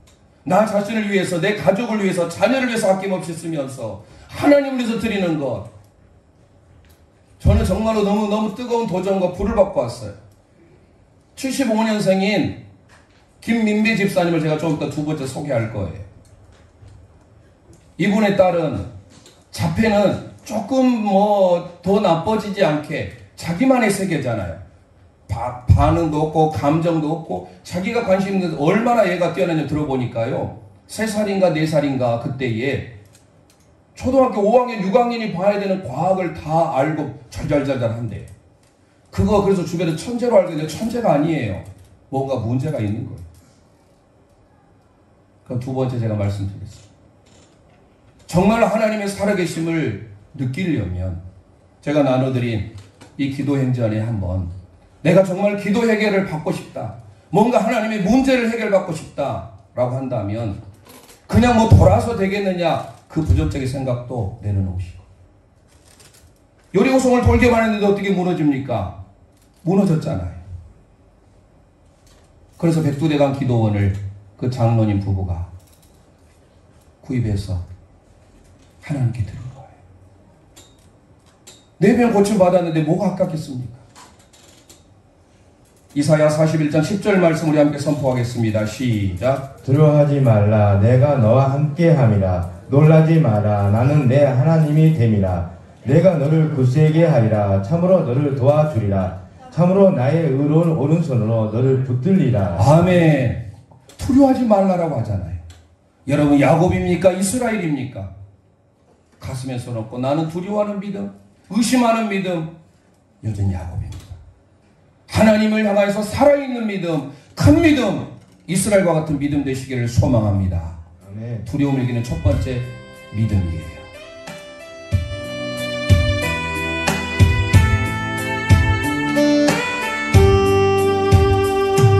나 자신을 위해서, 내 가족을 위해서, 자녀를 위해서 아낌없이 쓰면서 하나님을 위해서 드리는 것. 저는 정말로 너무 뜨거운 도전과 불을 받고 왔어요. 75년생인 김민배 집사님을 제가 좀 이따 두 번째 소개할 거예요. 이분의 딸은 자폐는 조금 더 나빠지지 않게 자기만의 세계잖아요. 반응도 없고 감정도 없고 자기가 관심 있는 얼마나 얘가 뛰어나냐 들어보니까요. 3살인가 4살인가 그때에 초등학교 5학년 6학년이 봐야 되는 과학을 다 알고 잘한대. 그래서 주변에 천재로 알고 있는데 천재가 아니에요. 뭔가 문제가 있는 거예요. 그럼 두 번째 제가 말씀드리겠습니다. 정말 하나님의 살아계심을 느끼려면 제가 나눠드린 이 기도 행전에 한번 내가 정말 기도 해결을 받고 싶다. 뭔가 하나님의 문제를 해결받고 싶다라고 한다면 그냥 돌아서 되겠느냐 그 부정적인 생각도 내려놓으시고 여리고성을 돌게만 했는데 어떻게 무너집니까? 무너졌잖아요. 그래서 백두대간 기도원을 그 장로님 부부가 구입해서 하나님께 드린 거예요. 4명 고침받았는데 뭐가 아깝겠습니까? 이사야 41장 10절 말씀 우리 함께 선포하겠습니다. 시작. 두려워하지 말라. 내가 너와 함께함이라. 놀라지 마라. 나는 내 하나님이 됨이라. 내가 너를 굳세게 하리라. 참으로 너를 도와주리라. 참으로 나의 의로운 오른손으로 너를 붙들리라. 아멘. 두려워하지 말라라고 하잖아요. 여러분 야곱입니까? 이스라엘입니까? 가슴에 손 얹고 나는 두려워하는 믿음, 의심하는 믿음, 여전히 야곱입니다. 하나님을 향해서 살아있는 믿음, 큰 믿음, 이스라엘과 같은 믿음 되시기를 소망합니다. 아멘. 두려움을 이기는 첫 번째 믿음이에요.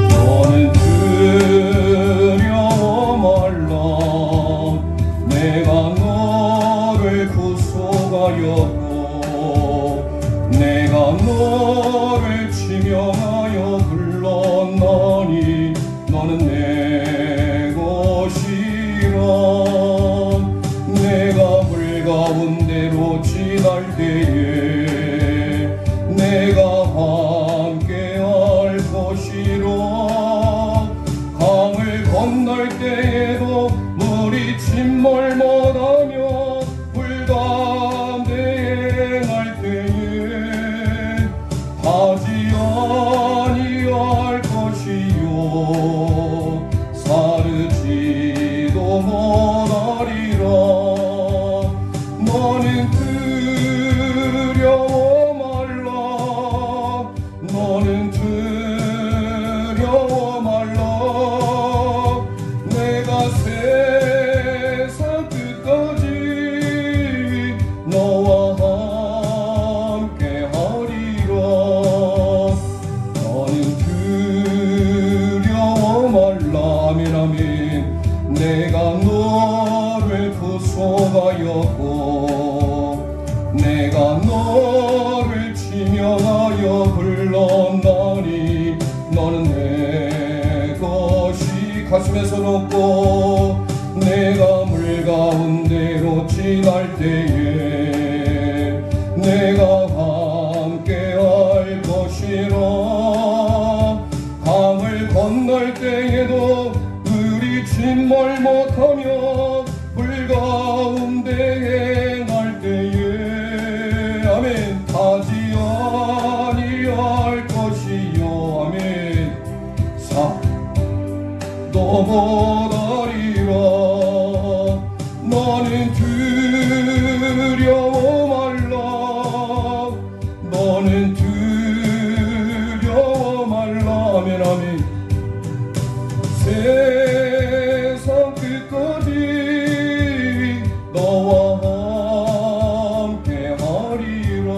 너는 두려워 말라. 내가 너를 구속하였고 내가 너를 지명하여 불렀나니 너는 내 것이라. 내가 물 가운데로 지날 때에 내가 함께 할 것이라. 강을 건널 때에도 타지 아니할 것이요 사르지도 못하리라. 너는 두려워 말라. 너는 두려워 말라. 내가 세상 끝까지 너와 함께 하리라. 너는 두려워 말라. 아멘 아멘. 내가 너를 구속하였고 내가 너를 지명하여 불렀나니 너는 내 것이 가슴에서 높고 내가 물 가운데로 지날 때에 내가 함께 할 것이라. 강을 건널 때에도 우리 침몰 못하며 물 가운데 행할 때에 아멘 타지 아니할 것이요 아멘 사도 못하리라. 너는 두려워 말라. 너는 두려워 말라. 아멘 아멘. 세상 끝까지 너와 함께 하리라.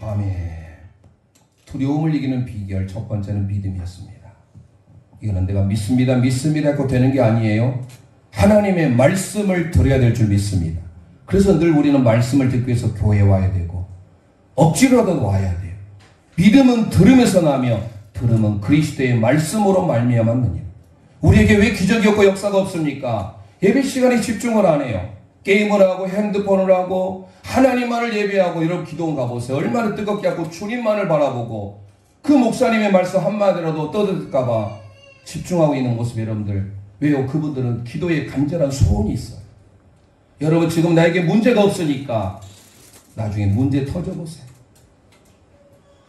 아멘. 두려움을 이기는 비결 첫 번째는 믿음이었습니다. 이거는 내가 믿습니다 하고 되는 게 아니에요. 하나님의 말씀을 들어야 될 줄 믿습니다. 그래서 늘 우리는 말씀을 듣기 위해서 교회에 와야 되고 억지로라도 와야 돼요. 믿음은 들음에서 나며 들음은 그리스도의 말씀으로 말미암아 느니라. 우리에게 왜 기적이 없고 역사가 없습니까? 예배 시간에 집중을 안 해요. 게임을 하고 핸드폰을 하고 하나님만을 예배하고 여러분 기도원 가보세요. 얼마나 뜨겁게 하고 주님만을 바라보고 그 목사님의 말씀 한마디라도 떠들까봐 집중하고 있는 모습 여러분들 왜요? 그분들은 기도에 간절한 소원이 있어요. 여러분 지금 나에게 문제가 없으니까 나중에 문제 터져보세요.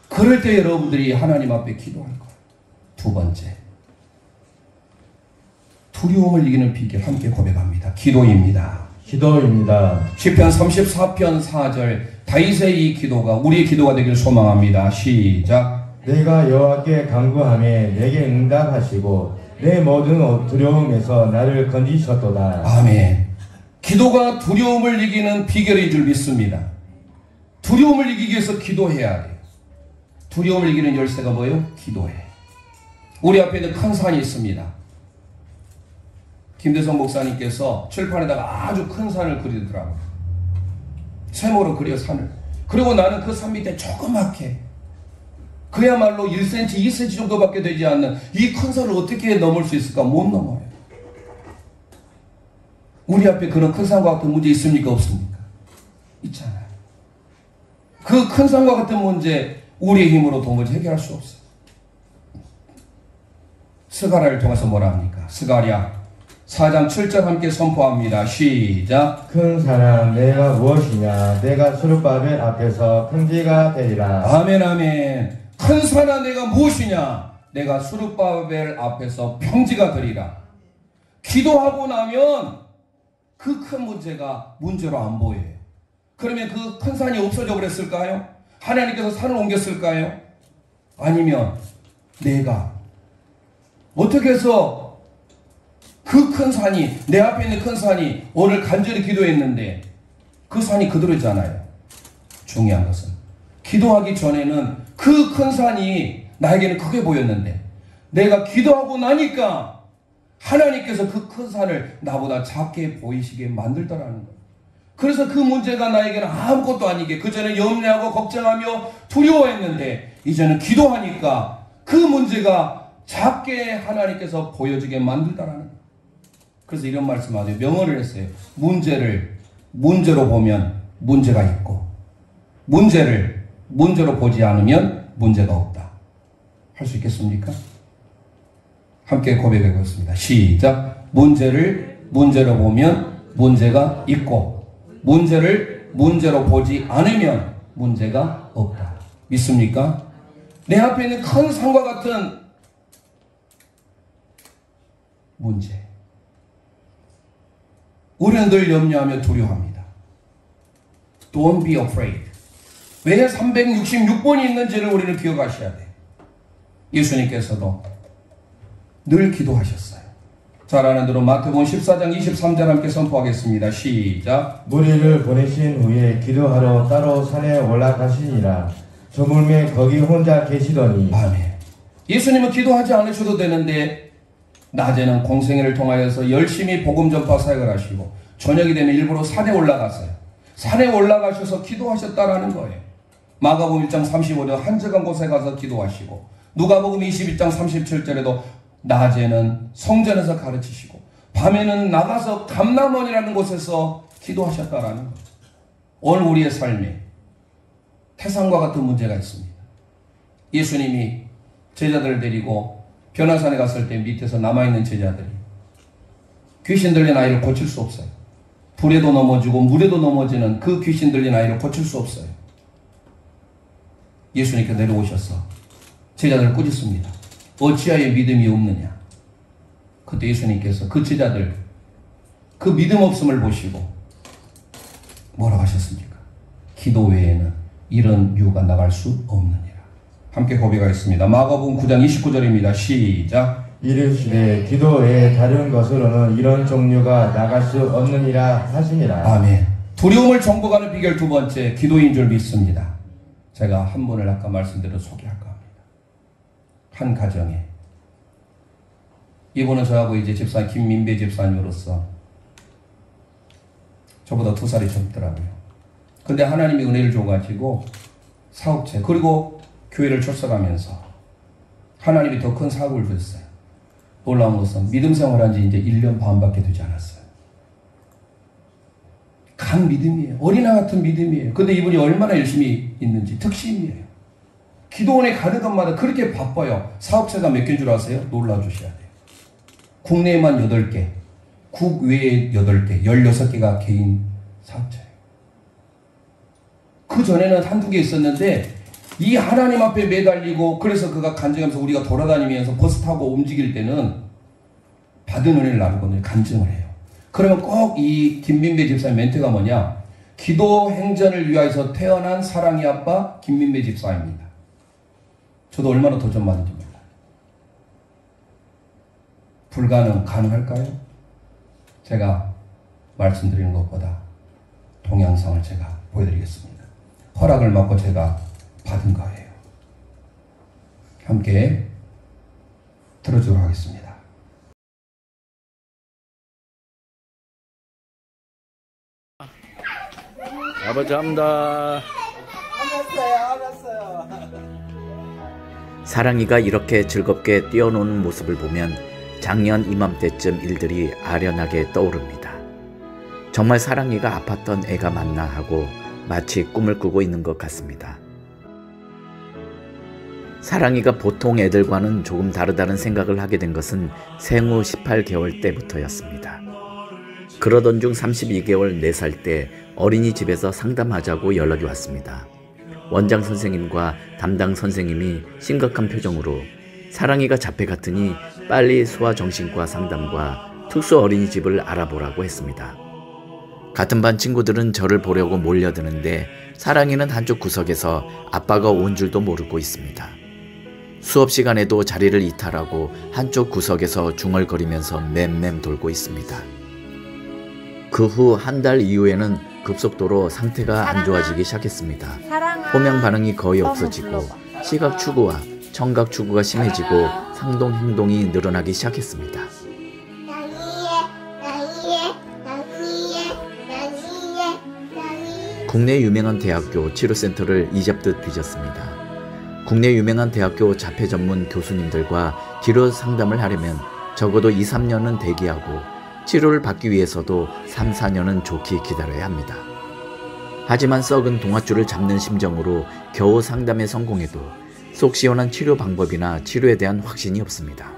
그럴 때 여러분들이 하나님 앞에 기도할 거예요. 두 번째, 두려움을 이기는 비결 함께 고백합니다. 기도입니다. 기도입니다. 시편 34편 4절 다윗의 이 기도가 우리의 기도가 되길 소망합니다. 시작. 내가 여호와께 간구하매 내게 응답하시고 내 모든 두려움에서 나를 건지셨도다. 아멘. 기도가 두려움을 이기는 비결인 줄 믿습니다. 두려움을 이기기 위해서 기도해야 돼요. 두려움을 이기는 열쇠가 뭐예요? 기도해. 우리 앞에는 큰 산이 있습니다. 김대성 목사님께서 칠판에다가 아주 큰 산을 그리더라고요. 세모로 그려 산을. 그리고 나는 그 산 밑에 조그맣게 그야말로 1cm, 2cm 정도밖에 되지 않는 이 큰 산을 어떻게 넘을 수 있을까? 못 넘어요. 우리 앞에 그런 큰 산과 같은 문제 있습니까? 없습니까? 있잖아요. 그 큰 산과 같은 문제 우리의 힘으로 도무지 해결할 수 없어요. 스가랴를 통해서 뭐라 합니까? 스가랴 4장 7절 함께 선포합니다. 시작. 큰 산아 내가 무엇이냐 내가 스룹바벨 앞에서 평지가 되리라. 아멘 아멘. 큰 산아 내가 무엇이냐 내가 스룹바벨 앞에서 평지가 되리라. 기도하고 나면 그 큰 문제가 문제로 안 보여요. 그러면 그 큰 산이 없어져 버렸을까요? 하나님께서 산을 옮겼을까요? 아니면 내가 어떻게 해서 그 큰 산이 내 앞에 있는 큰 산이 오늘 간절히 기도했는데 그 산이 그대로잖아요. 중요한 것은 기도하기 전에는 그 큰 산이 나에게는 크게 보였는데 내가 기도하고 나니까 하나님께서 그 큰 산을 나보다 작게 보이시게 만들더라는 거예요. 그래서 그 문제가 나에게는 아무것도 아니게 그전에 염려하고 걱정하며 두려워했는데 이제는 기도하니까 그 문제가 작게 하나님께서 보여지게 만들더라는 거예요. 그래서 이런 말씀하세요. 명언을 했어요. 문제를 문제로 보면 문제가 있고 문제를 문제로 보지 않으면 문제가 없다. 할 수 있겠습니까? 함께 고백해 보겠습니다. 시작. 문제를 문제로 보면 문제가 있고 문제를 문제로 보지 않으면 문제가 없다. 믿습니까? 내 앞에 있는 큰 산과 같은 문제. 우리는 늘 염려하며 두려워합니다. Don't be afraid. 왜 366번이 있는지를 우리는 기억하셔야 돼요. 예수님께서도 늘 기도하셨어요. 잘 아는 대로 마태복음 14장 23절 함께 선포하겠습니다. 시작. 무리를 보내신 후에 기도하러 따로 산에 올라가시니라. 저물매 거기 혼자 계시더니. 아멘. 예수님은 기도하지 않으셔도 되는데 낮에는 공생애를 통하여서 열심히 복음 전파 사역을 하시고 저녁이 되면 일부러 산에 올라갔어요. 산에 올라가셔서 기도하셨다라는 거예요. 마가복음 1장 35절 한적한 곳에 가서 기도하시고 누가복음 21장 37절에도 낮에는 성전에서 가르치시고 밤에는 나가서 감람원이라는 곳에서 기도하셨다라는 거예요. 오늘 우리의 삶에 태산과 같은 문제가 있습니다. 예수님이 제자들을 데리고 변화산에 갔을 때 밑에서 남아있는 제자들이 귀신 들린 아이를 고칠 수 없어요. 불에도 넘어지고 물에도 넘어지는 그 귀신 들린 아이를 고칠 수 없어요. 예수님께서 내려오셔서 제자들을 꾸짖습니다. 어찌하여 믿음이 없느냐. 그때 예수님께서 그 제자들 그 믿음 없음을 보시고 뭐라고 하셨습니까? 기도 외에는 이런 유가 나갈 수 없느니라. 함께 고백하겠습니다. 마가복음 9장 29절입니다. 시작. 이르시되 기도 외에 다른 것으로는 이런 종류가 나갈 수 없느니라 하시니라. 아멘. 두려움을 정복하는 비결 두 번째, 기도인 줄 믿습니다. 제가 한 분을 아까 말씀대로 소개할까 합니다. 한 가정에 이분은 저하고 이제 집사님 김민배 집사님으로서 저보다 2살이 젊더라고요. 근데 하나님이 은혜를 줘가지고 사업체 그리고 교회를 출석하면서 하나님이 더 큰 사업을 주셨어요. 놀라운 것은 믿음 생활한 지 이제 1년 반밖에 되지 않았어요. 간 믿음이에요. 어린아 같은 믿음이에요. 근데 이분이 얼마나 열심히 있는지 특심이에요. 기도원에 가는 것마다 그렇게 바빠요. 사업체가 몇 개인 줄 아세요? 놀라주셔야 돼요. 국내에만 8개, 국외에 8개, 16개가 개인 사업체예요. 그 전에는 한두 개 있었는데 이 하나님 앞에 매달리고 그래서 그가 간증하면서 우리가 돌아다니면서 버스 타고 움직일 때는 받은 은혜를 나누거든요. 간증을 해요. 그러면 꼭 이 김민배 집사의 멘트가 뭐냐? 기도 행전을 위하여서 태어난 사랑의 아빠 김민배 집사입니다. 저도 얼마나 도전받는지 몰라요. 불가능, 가능할까요? 제가 말씀드리는 것보다 동영상을 제가 보여드리겠습니다. 허락을 받고 제가 받은 거예요. 함께 들어주도록 하겠습니다. 아버지 합니다. 알았어요. 사랑이가 이렇게 즐겁게 뛰어노는 모습을 보면 작년 이맘때쯤 일들이 아련하게 떠오릅니다. 정말 사랑이가 아팠던 애가 맞나 하고 마치 꿈을 꾸고 있는 것 같습니다. 사랑이가 보통 애들과는 조금 다르다는 생각을 하게 된 것은 생후 18개월 때부터였습니다. 그러던 중 32개월 4살 때 어린이집에서 상담하자고 연락이 왔습니다. 원장 선생님과 담당 선생님이 심각한 표정으로 사랑이가 자폐 같으니 빨리 소아정신과 상담과 특수 어린이집을 알아보라고 했습니다. 같은 반 친구들은 저를 보려고 몰려드는데 사랑이는 한쪽 구석에서 아빠가 온 줄도 모르고 있습니다. 수업 시간에도 자리를 이탈하고 한쪽 구석에서 중얼거리면서 맴맴 돌고 있습니다. 그 후 한 달 이후에는 급속도로 상태가 안 좋아지기 시작했습니다. 호명 반응이 거의 없어지고 시각 추구와 청각 추구가 심해지고 상동 행동이 늘어나기 시작했습니다. 국내 유명한 대학교 치료센터를 이잡듯 뒤졌습니다. 국내 유명한 대학교 자폐 전문 교수님들과 치료 상담을 하려면 적어도 2, 3년은 대기하고 치료를 받기 위해서도 3, 4년은 좋게 기다려야 합니다. 하지만 썩은 동아줄을 잡는 심정으로 겨우 상담에 성공해도 속 시원한 치료 방법이나 치료에 대한 확신이 없습니다.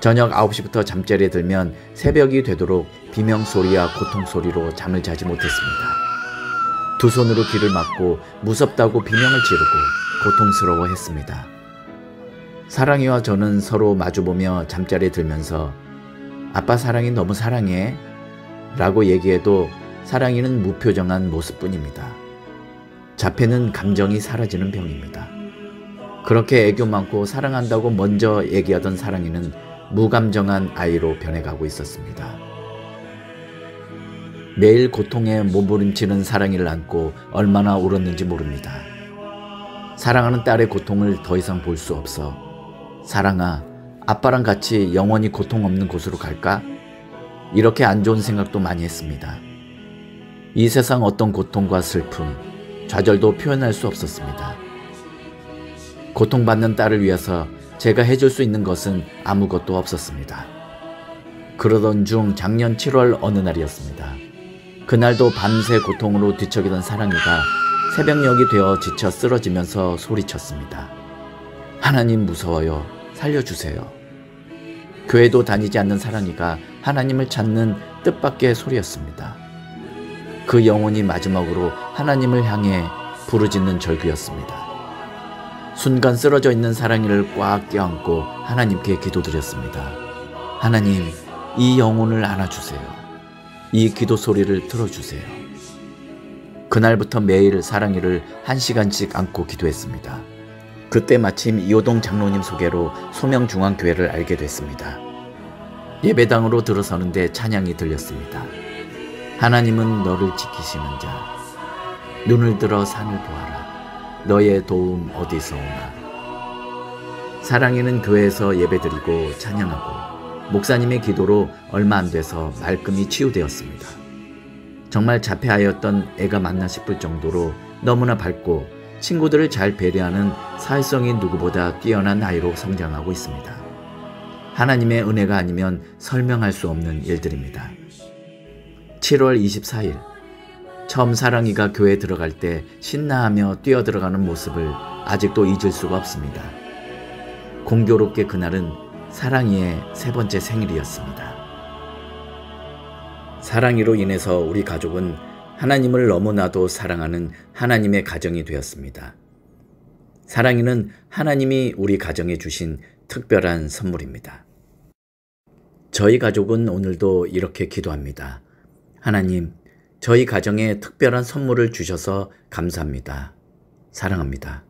저녁 9시부터 잠자리에 들면 새벽이 되도록 비명소리와 고통소리로 잠을 자지 못했습니다. 두 손으로 귀를 막고 무섭다고 비명을 지르고 고통스러워했습니다. 사랑이와 저는 서로 마주보며 잠자리에 들면서 아빠 사랑이 너무 사랑해 라고 얘기해도 사랑이는 무표정한 모습뿐입니다. 자폐는 감정이 사라지는 병입니다. 그렇게 애교 많고 사랑한다고 먼저 얘기하던 사랑이는 무감정한 아이로 변해가고 있었습니다. 매일 고통에 몸부림치는 사랑이를 안고 얼마나 울었는지 모릅니다. 사랑하는 딸의 고통을 더 이상 볼 수 없어 사랑아, 아빠랑 같이 영원히 고통 없는 곳으로 갈까? 이렇게 안 좋은 생각도 많이 했습니다. 이 세상 어떤 고통과 슬픔, 좌절도 표현할 수 없었습니다. 고통받는 딸을 위해서 제가 해줄 수 있는 것은 아무것도 없었습니다. 그러던 중 작년 7월 어느 날이었습니다. 그날도 밤새 고통으로 뒤척이던 사랑이가 새벽녘이 되어 지쳐 쓰러지면서 소리쳤습니다. 하나님 무서워요. 살려주세요. 교회도 다니지 않는 사랑이가 하나님을 찾는 뜻밖의 소리였습니다. 그 영혼이 마지막으로 하나님을 향해 부르짖는 절규였습니다. 순간 쓰러져 있는 사랑이를 꽉 껴안고 하나님께 기도드렸습니다. 하나님, 이 영혼을 안아주세요. 이 기도 소리를 들어주세요. 그날부터 매일 사랑이를 1시간씩 안고 기도했습니다. 그때 마침 이호동 장로님 소개로 소명중앙교회를 알게 됐습니다. 예배당으로 들어서는데 찬양이 들렸습니다. 하나님은 너를 지키시는 자, 눈을 들어 산을 보아라. 너의 도움 어디서 오나. 사랑이는 교회에서 예배드리고 찬양하고 목사님의 기도로 얼마 안 돼서 말끔히 치유되었습니다. 정말 자폐아이였던 애가 맞나 싶을 정도로 너무나 밝고 친구들을 잘 배려하는 사회성이 누구보다 뛰어난 아이로 성장하고 있습니다. 하나님의 은혜가 아니면 설명할 수 없는 일들입니다. 7월 24일 처음 사랑이가 교회에 들어갈 때 신나하며 뛰어들어가는 모습을 아직도 잊을 수가 없습니다. 공교롭게 그날은 사랑이의 3번째 생일이었습니다. 사랑이로 인해서 우리 가족은 하나님을 너무나도 사랑하는 하나님의 가정이 되었습니다. 사랑이는 하나님이 우리 가정에 주신 특별한 선물입니다. 저희 가족은 오늘도 이렇게 기도합니다. 하나님, 저희 가정에 특별한 선물을 주셔서 감사합니다. 사랑합니다.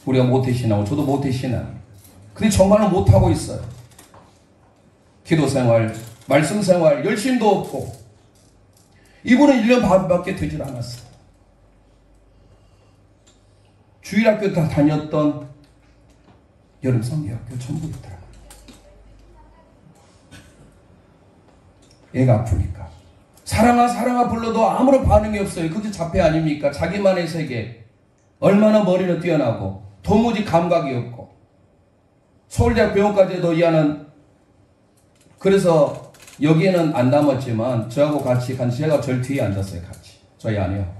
우리가 모태신앙고 저도 모태신앙이에요. 근데 정말로 못하고 있어요. 기도생활, 말씀생활, 열심도 없고 이분은 1년 반밖에 되질 않았어요. 주일학교 다 다녔던 여름 성경학교 전부 있더라고요. 애가 아프니까 사랑아 사랑아 불러도 아무런 반응이 없어요. 그게 자폐 아닙니까? 자기만의 세계. 얼마나 머리는 뛰어나고 도무지 감각이 없고 서울대학 병원까지 도이하는. 그래서 여기에는 안 남았지만 저하고 같이 제가 절 뒤에 앉았어요. 같이 저희 아내하고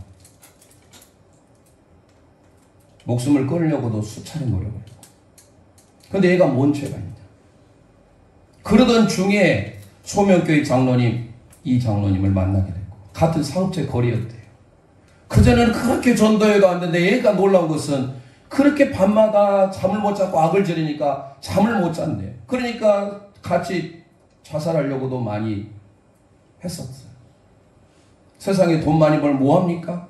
목숨을 끊으려고도 수차례 노력을 했고. 근데 얘가 뭔 죄가 있냐. 그러던 중에 소명교회 장로님, 이 장로님을 만나게 됐고 같은 상업체 거리였대요. 그전에는 그렇게 전도회가 왔는데 얘가 놀라운 것은 그렇게 밤마다 잠을 못 자고 악을 지르니까 잠을 못 잤네요. 그러니까 같이 자살하려고도 많이 했었어요. 세상에 돈 많이 벌 뭐합니까?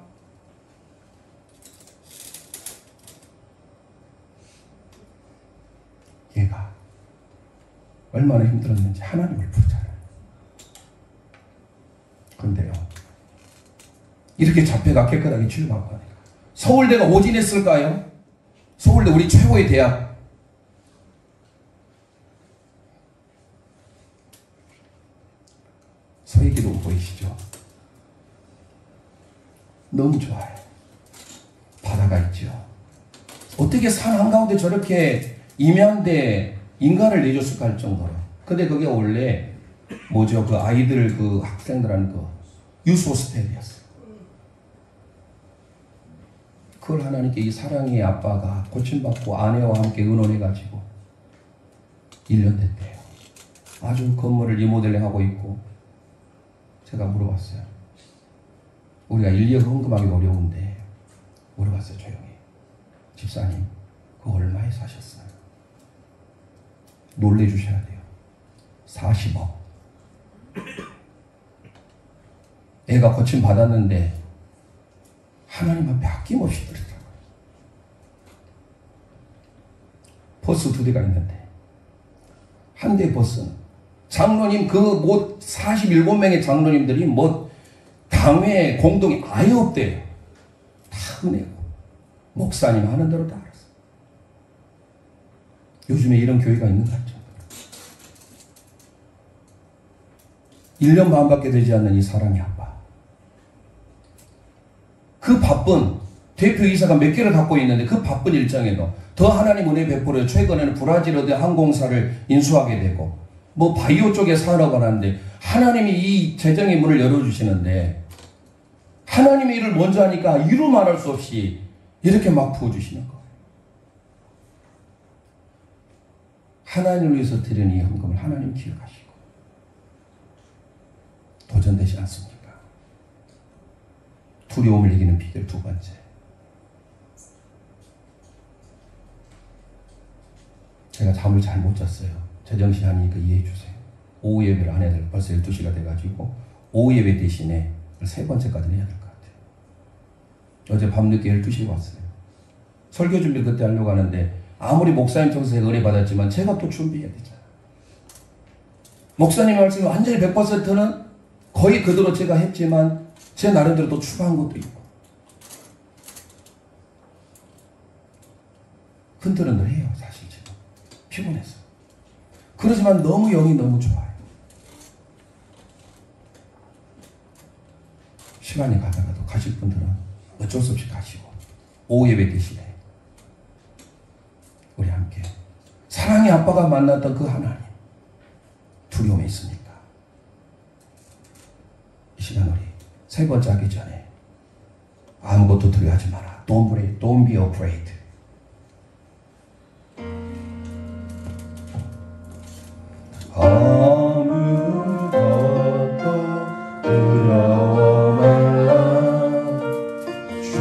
얘가 얼마나 힘들었는지 하나님을 부르잖아요. 그런데요, 이렇게 자폐가 깨끗하게 치유받고 하니까 서울대가 오진했을까요? 서울대 우리 최고의 대학. 보이시죠? 너무 좋아요. 바다가 있죠. 어떻게 산 한가운데 저렇게 임야인데 인간을 내줬을까 할 정도로. 근데 그게 원래 뭐죠? 그 아이들 그 학생들 하는 그 유스호스텔이었어요. 그걸 하나님께 이 사랑의 아빠가 고침받고 아내와 함께 의논해가지고 1년 됐대요. 아주 건물을 리모델링하고 있고. 제가 물어봤어요. 우리가 인력 헌금하기 어려운데 물어봤어요. 조용히. 집사님 그거 얼마에 사셨어요? 놀래주셔야 돼요. 40억. 애가 고침받았는데 하나님 앞에 아낌없이 드리더라고요. 버스 2대가 있는데 한 대 버스는 장로님 그 뭐 47명의 장로님들이 뭐 당회 공동이 아예 없대요. 다 은혜고 목사님 하는 대로 다 알았어. 요즘에 이런 교회가 있는 것 같죠. 1년 반밖에 되지 않는 이 사랑의 아빠. 그 바쁜 대표이사가 몇 개를 갖고 있는데 그 바쁜 일정에도 더 하나님 은혜 베풀어요. 최근에는 브라질 어디 항공사를 인수하게 되고 뭐 바이오 쪽에 산업을 하는데 하나님이 이 재정의 문을 열어주시는데 하나님의 일을 먼저 하니까 이루 말할 수 없이 이렇게 막 부어주시는 거예요. 하나님을 위해서 드리는 이 헌금을 하나님 기억하시고 도전되지 않습니까? 두려움을 이기는 비결 2번째. 제가 잠을 잘 못 잤어요. 제정신 아니니까 이해해 주세요. 오후 예배를 안 해야 될 벌써 12시가 돼가지고 오후 예배 대신에 3번째까지는 해야 될 것 같아요. 어제 밤늦게 12시에 왔어요. 설교 준비 그때 하려고 하는데 아무리 목사님 청소에 은혜 받았지만 제가 또 준비해야 되잖아요. 목사님 말씀이 완전히 100%는 거의 그대로 제가 했지만 제 나름대로 또 추가한 것도 있고 흔들흔들 해요. 사실 지금 피곤해서. 그러지만 너무 영이 너무 좋아요. 시간이 가다가도 가실 분들은 어쩔 수 없이 가시고 오후 예배 대신에 우리 함께 사랑의 아빠가 만났던 그 하나님 두려움이 있습니까? 이 시간 우리 3번째 하기 전에 아무것도 두려워하지 마라. Don't be afraid. 아무것도 두려워 말라. 주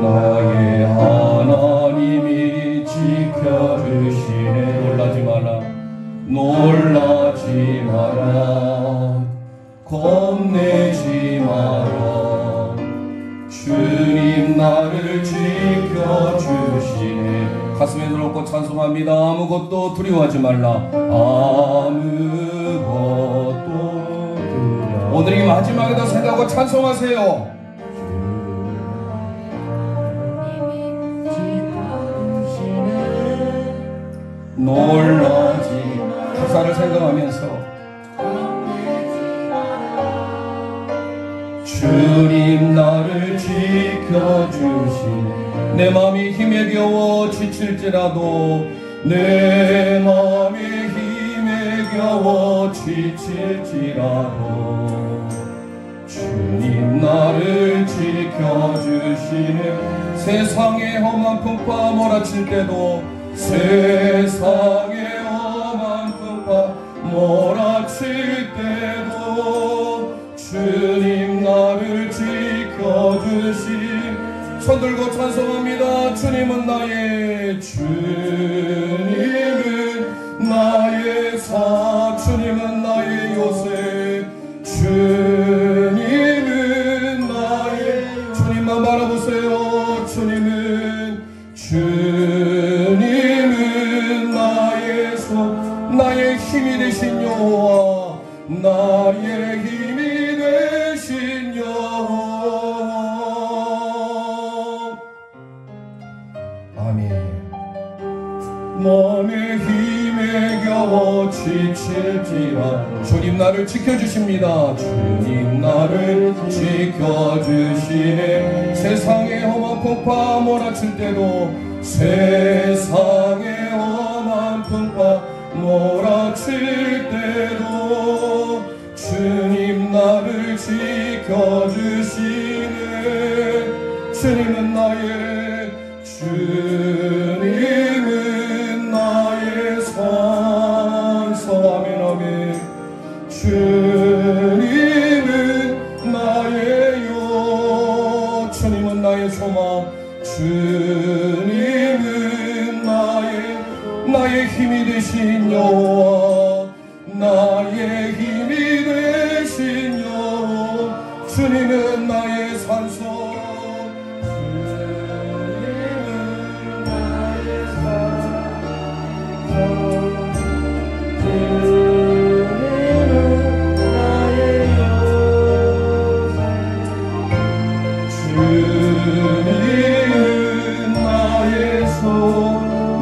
나의 하나님이 지켜주시네. 놀라지 마라. 놀라지 마라. 겁내지 마라. 주님 나를 지켜주시네. 가슴에 들어놓고 찬송합니다. 아무것도 두려워하지 말라. 아무것도 두려워. 오늘이 마지막이다 생각하고 찬송하세요. 놀라지 가사를 생각하면서 주님 나를 지켜주시네. 내 마음이 힘에 겨워 지칠지라도 내 마음이 힘에 겨워 지칠지라도 주님 나를 지켜주시네. 세상의 험한 풍파 몰아칠 때도 세상의 험한 풍파 몰아칠 때도 주님 나를 지켜주시. 손 들고 찬송합니다. 주님은 나의 주님은 나의 요새 주님은 나의 주님만 바라보세요. 주님은 나의 손 나의 힘이 되신 여호와 나의 힘이 되신 여호와 아멘. 몸의 힘에 지겨워 지칠지라 주님 나를 지켜주십니다. 주님 나를 지켜주시네. 세상의 험한 풍파 몰아칠 때도 세상의 험한 풍파 몰아칠 때도 주님 나를 지켜주시네. 주님은 나의 산소. 아멘 아멘. 주님은 나의 요. 주님은 나의 소망. 주님은 나의 힘이 되신 여호와. 나의 힘이 되신 여호와. 주님은 나의 산소.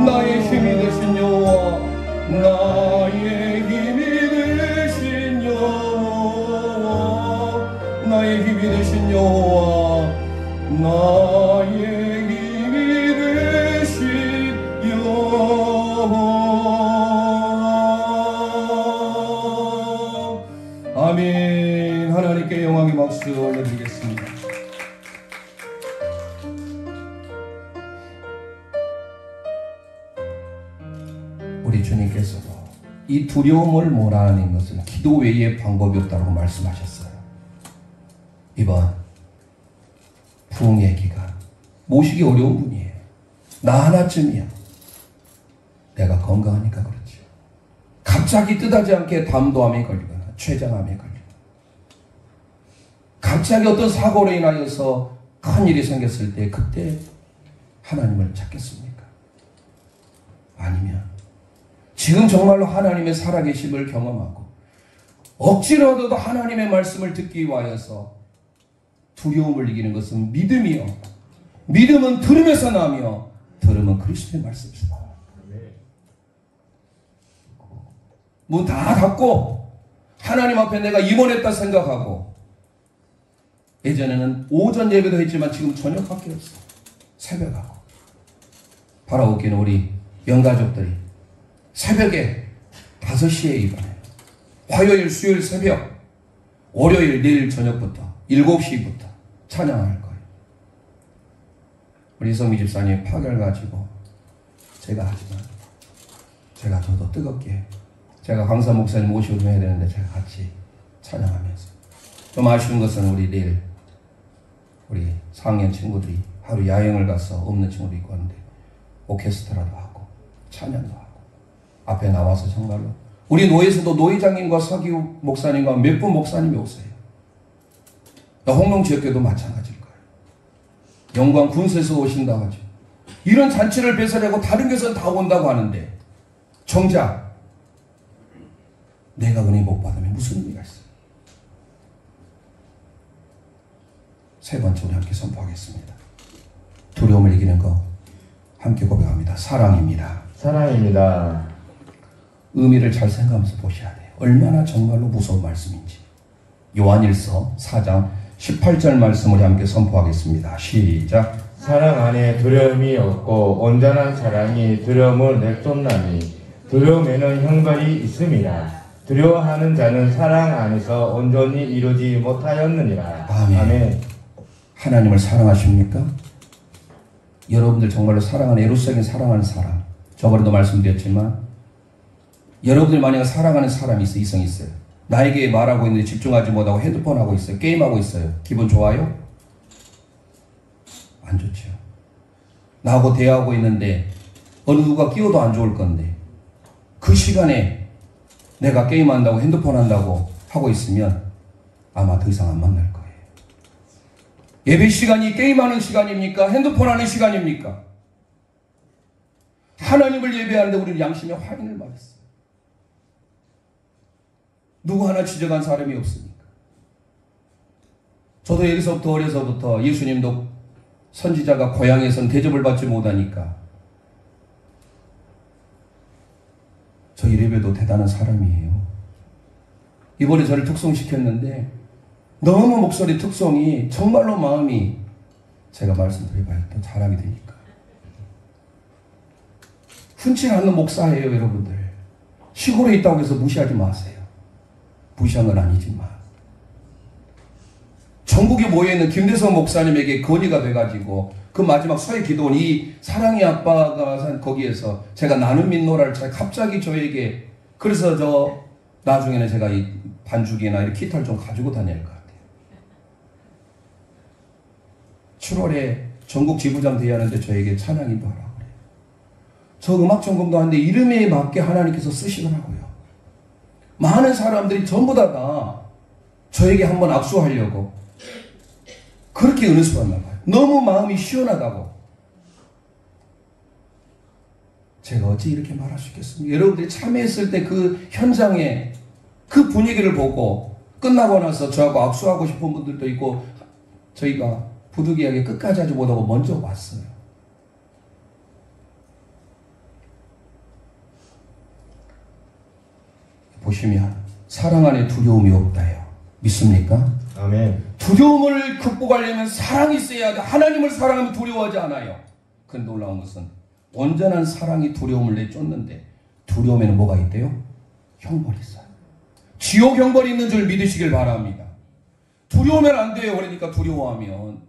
나의 힘이 되신 여호와. 나의 힘이 되신 여호와. 나의 힘이 되신 여호와. 나의 힘이 되신 여호와. 아멘. 하나님께 영광의 박수 올려드리겠습니다. 우리 주님께서도 이 두려움을 몰아내는 것은 기도 외에 방법이 없다고 말씀하셨어요. 이번 부흥의 기간 모시기 어려운 분이에요. 나 하나쯤이야. 내가 건강하니까 그렇지. 갑자기 뜻하지 않게 담도암에 걸리거나 췌장암에 걸리거나 갑자기 어떤 사고로 인하여서 큰일이 생겼을 때 그때 하나님을 찾겠습니까? 아니면 지금 정말로 하나님의 살아계심을 경험하고 억지로라도 하나님의 말씀을 듣기 위하여서 두려움을 이기는 것은 믿음이요. 믿음은 들음에서 나며 들음은 그리스도의 말씀이다. 문 다 닫고 하나님 앞에 내가 임원했다 생각하고 예전에는 오전 예배도 했지만 지금 저녁밖에 없어. 새벽하고 바라보기는 우리 영가족들이 새벽에 5시에 입원해요. 화요일, 수요일 새벽, 월요일 내일 저녁부터 7시부터 찬양할 거예요. 우리 이성미 집사님 파결 가지고 제가 하지만 제가 더더 뜨겁게 제가 강사 목사님 모시고 좀 해야 되는데 제가 같이 찬양하면서 좀 아쉬운 것은 우리 내일 우리 4학년 친구들이 하루 야영을 가서 없는 친구도 있고 하는데 오케스트라도 하고 찬양도 하고 앞에 나와서 정말로 우리 노예에서도 노회장님과 서기우 목사님과 몇 분 목사님이 오세요. 홍농지역교도 마찬가지일 거예요. 영광 군수에서 오신다고 하죠. 이런 잔치를 배설하고 다른 교회에서는 다 온다고 하는데 정작 내가 은혜 못 받으면 무슨 의미가 있어요? 세 번째 우리 함께 선포하겠습니다. 두려움을 이기는 거 함께 고백합니다. 사랑입니다. 사랑입니다. 의미를 잘 생각하면서 보셔야 돼요. 얼마나 정말로 무서운 말씀인지. 요한일서 4장 18절 말씀 우리 함께 선포하겠습니다. 시작. 사랑 안에 두려움이 없고 온전한 사랑이 두려움을 내쫓나니 두려움에는 형벌이 있음이라. 두려워하는 자는 사랑 안에서 온전히 이루지 못하였느니라. 아멘. 아멘. 하나님을 사랑하십니까? 여러분들 정말로 사랑하는 에로스적인 사랑하는 사람. 저번에도 말씀드렸지만 여러분들 만약 사랑하는 사람이 있어요. 이성이 있어요. 나에게 말하고 있는데 집중하지 못하고 핸드폰 하고 있어요. 게임하고 있어요. 기분 좋아요? 안 좋죠. 나하고 대화하고 있는데 어느 누가 끼워도 안 좋을 건데 그 시간에 내가 게임한다고 핸드폰 한다고 하고 있으면 아마 더 이상 안 만날 거예요. 예배 시간이 게임하는 시간입니까? 핸드폰 하는 시간입니까? 하나님을 예배하는데 우리는 양심의 확인을 받았어요. 누구 하나 지적한 사람이 없습니까? 저도 여기서부터 어려서부터 예수님도 선지자가 고향에선 대접을 받지 못하니까 저 이래봬도 대단한 사람이에요. 이번에 저를 특송시켰는데 너무 목소리 특송이 정말로 마음이, 제가 말씀드려봐요. 또 자랑이 되니까. 흔치 않는 목사예요, 여러분들. 시골에 있다고 해서 무시하지 마세요. 무시한 건 아니지만. 전국에 모여있는 김대성 목사님에게 건의가 돼가지고 그 마지막 서해 기도원, 이 사랑의 아빠가 산 거기에서 제가 나는 민노라를 갑자기 저에게, 그래서 저 나중에는 제가 이 반죽이나 이 기타를 좀 가지고 다닐 것 같아요. 7월에 전국 지부장 대회하는데 저에게 찬양 인도하라고 그래요. 저 음악 전공도 하는데 이름에 맞게 하나님께서 쓰시더라고요. 많은 사람들이 전부 다 저에게 한번 악수하려고 그렇게 은혜수 받나 봐요. 너무 마음이 시원하다고. 제가 어찌 이렇게 말할 수 있겠습니까? 여러분들이 참여했을 때 그 현장에 그 분위기를 보고 끝나고 나서 저하고 악수하고 싶은 분들도 있고, 저희가 부득이하게 끝까지 하지 못하고 먼저 왔어요. 보시면 사랑 안에 두려움이 없다요. 믿습니까? 아멘. 두려움을 극복하려면 사랑이 있어야 돼. 하나님을 사랑하면 두려워하지 않아요. 그 놀라운 것은 온전한 사랑이 두려움을 내쫓는데, 두려움에는 뭐가 있대요? 형벌이 있어요. 지옥 형벌이 있는 줄 믿으시길 바랍니다. 두려우면 안 돼요. 그러니까 두려워하면.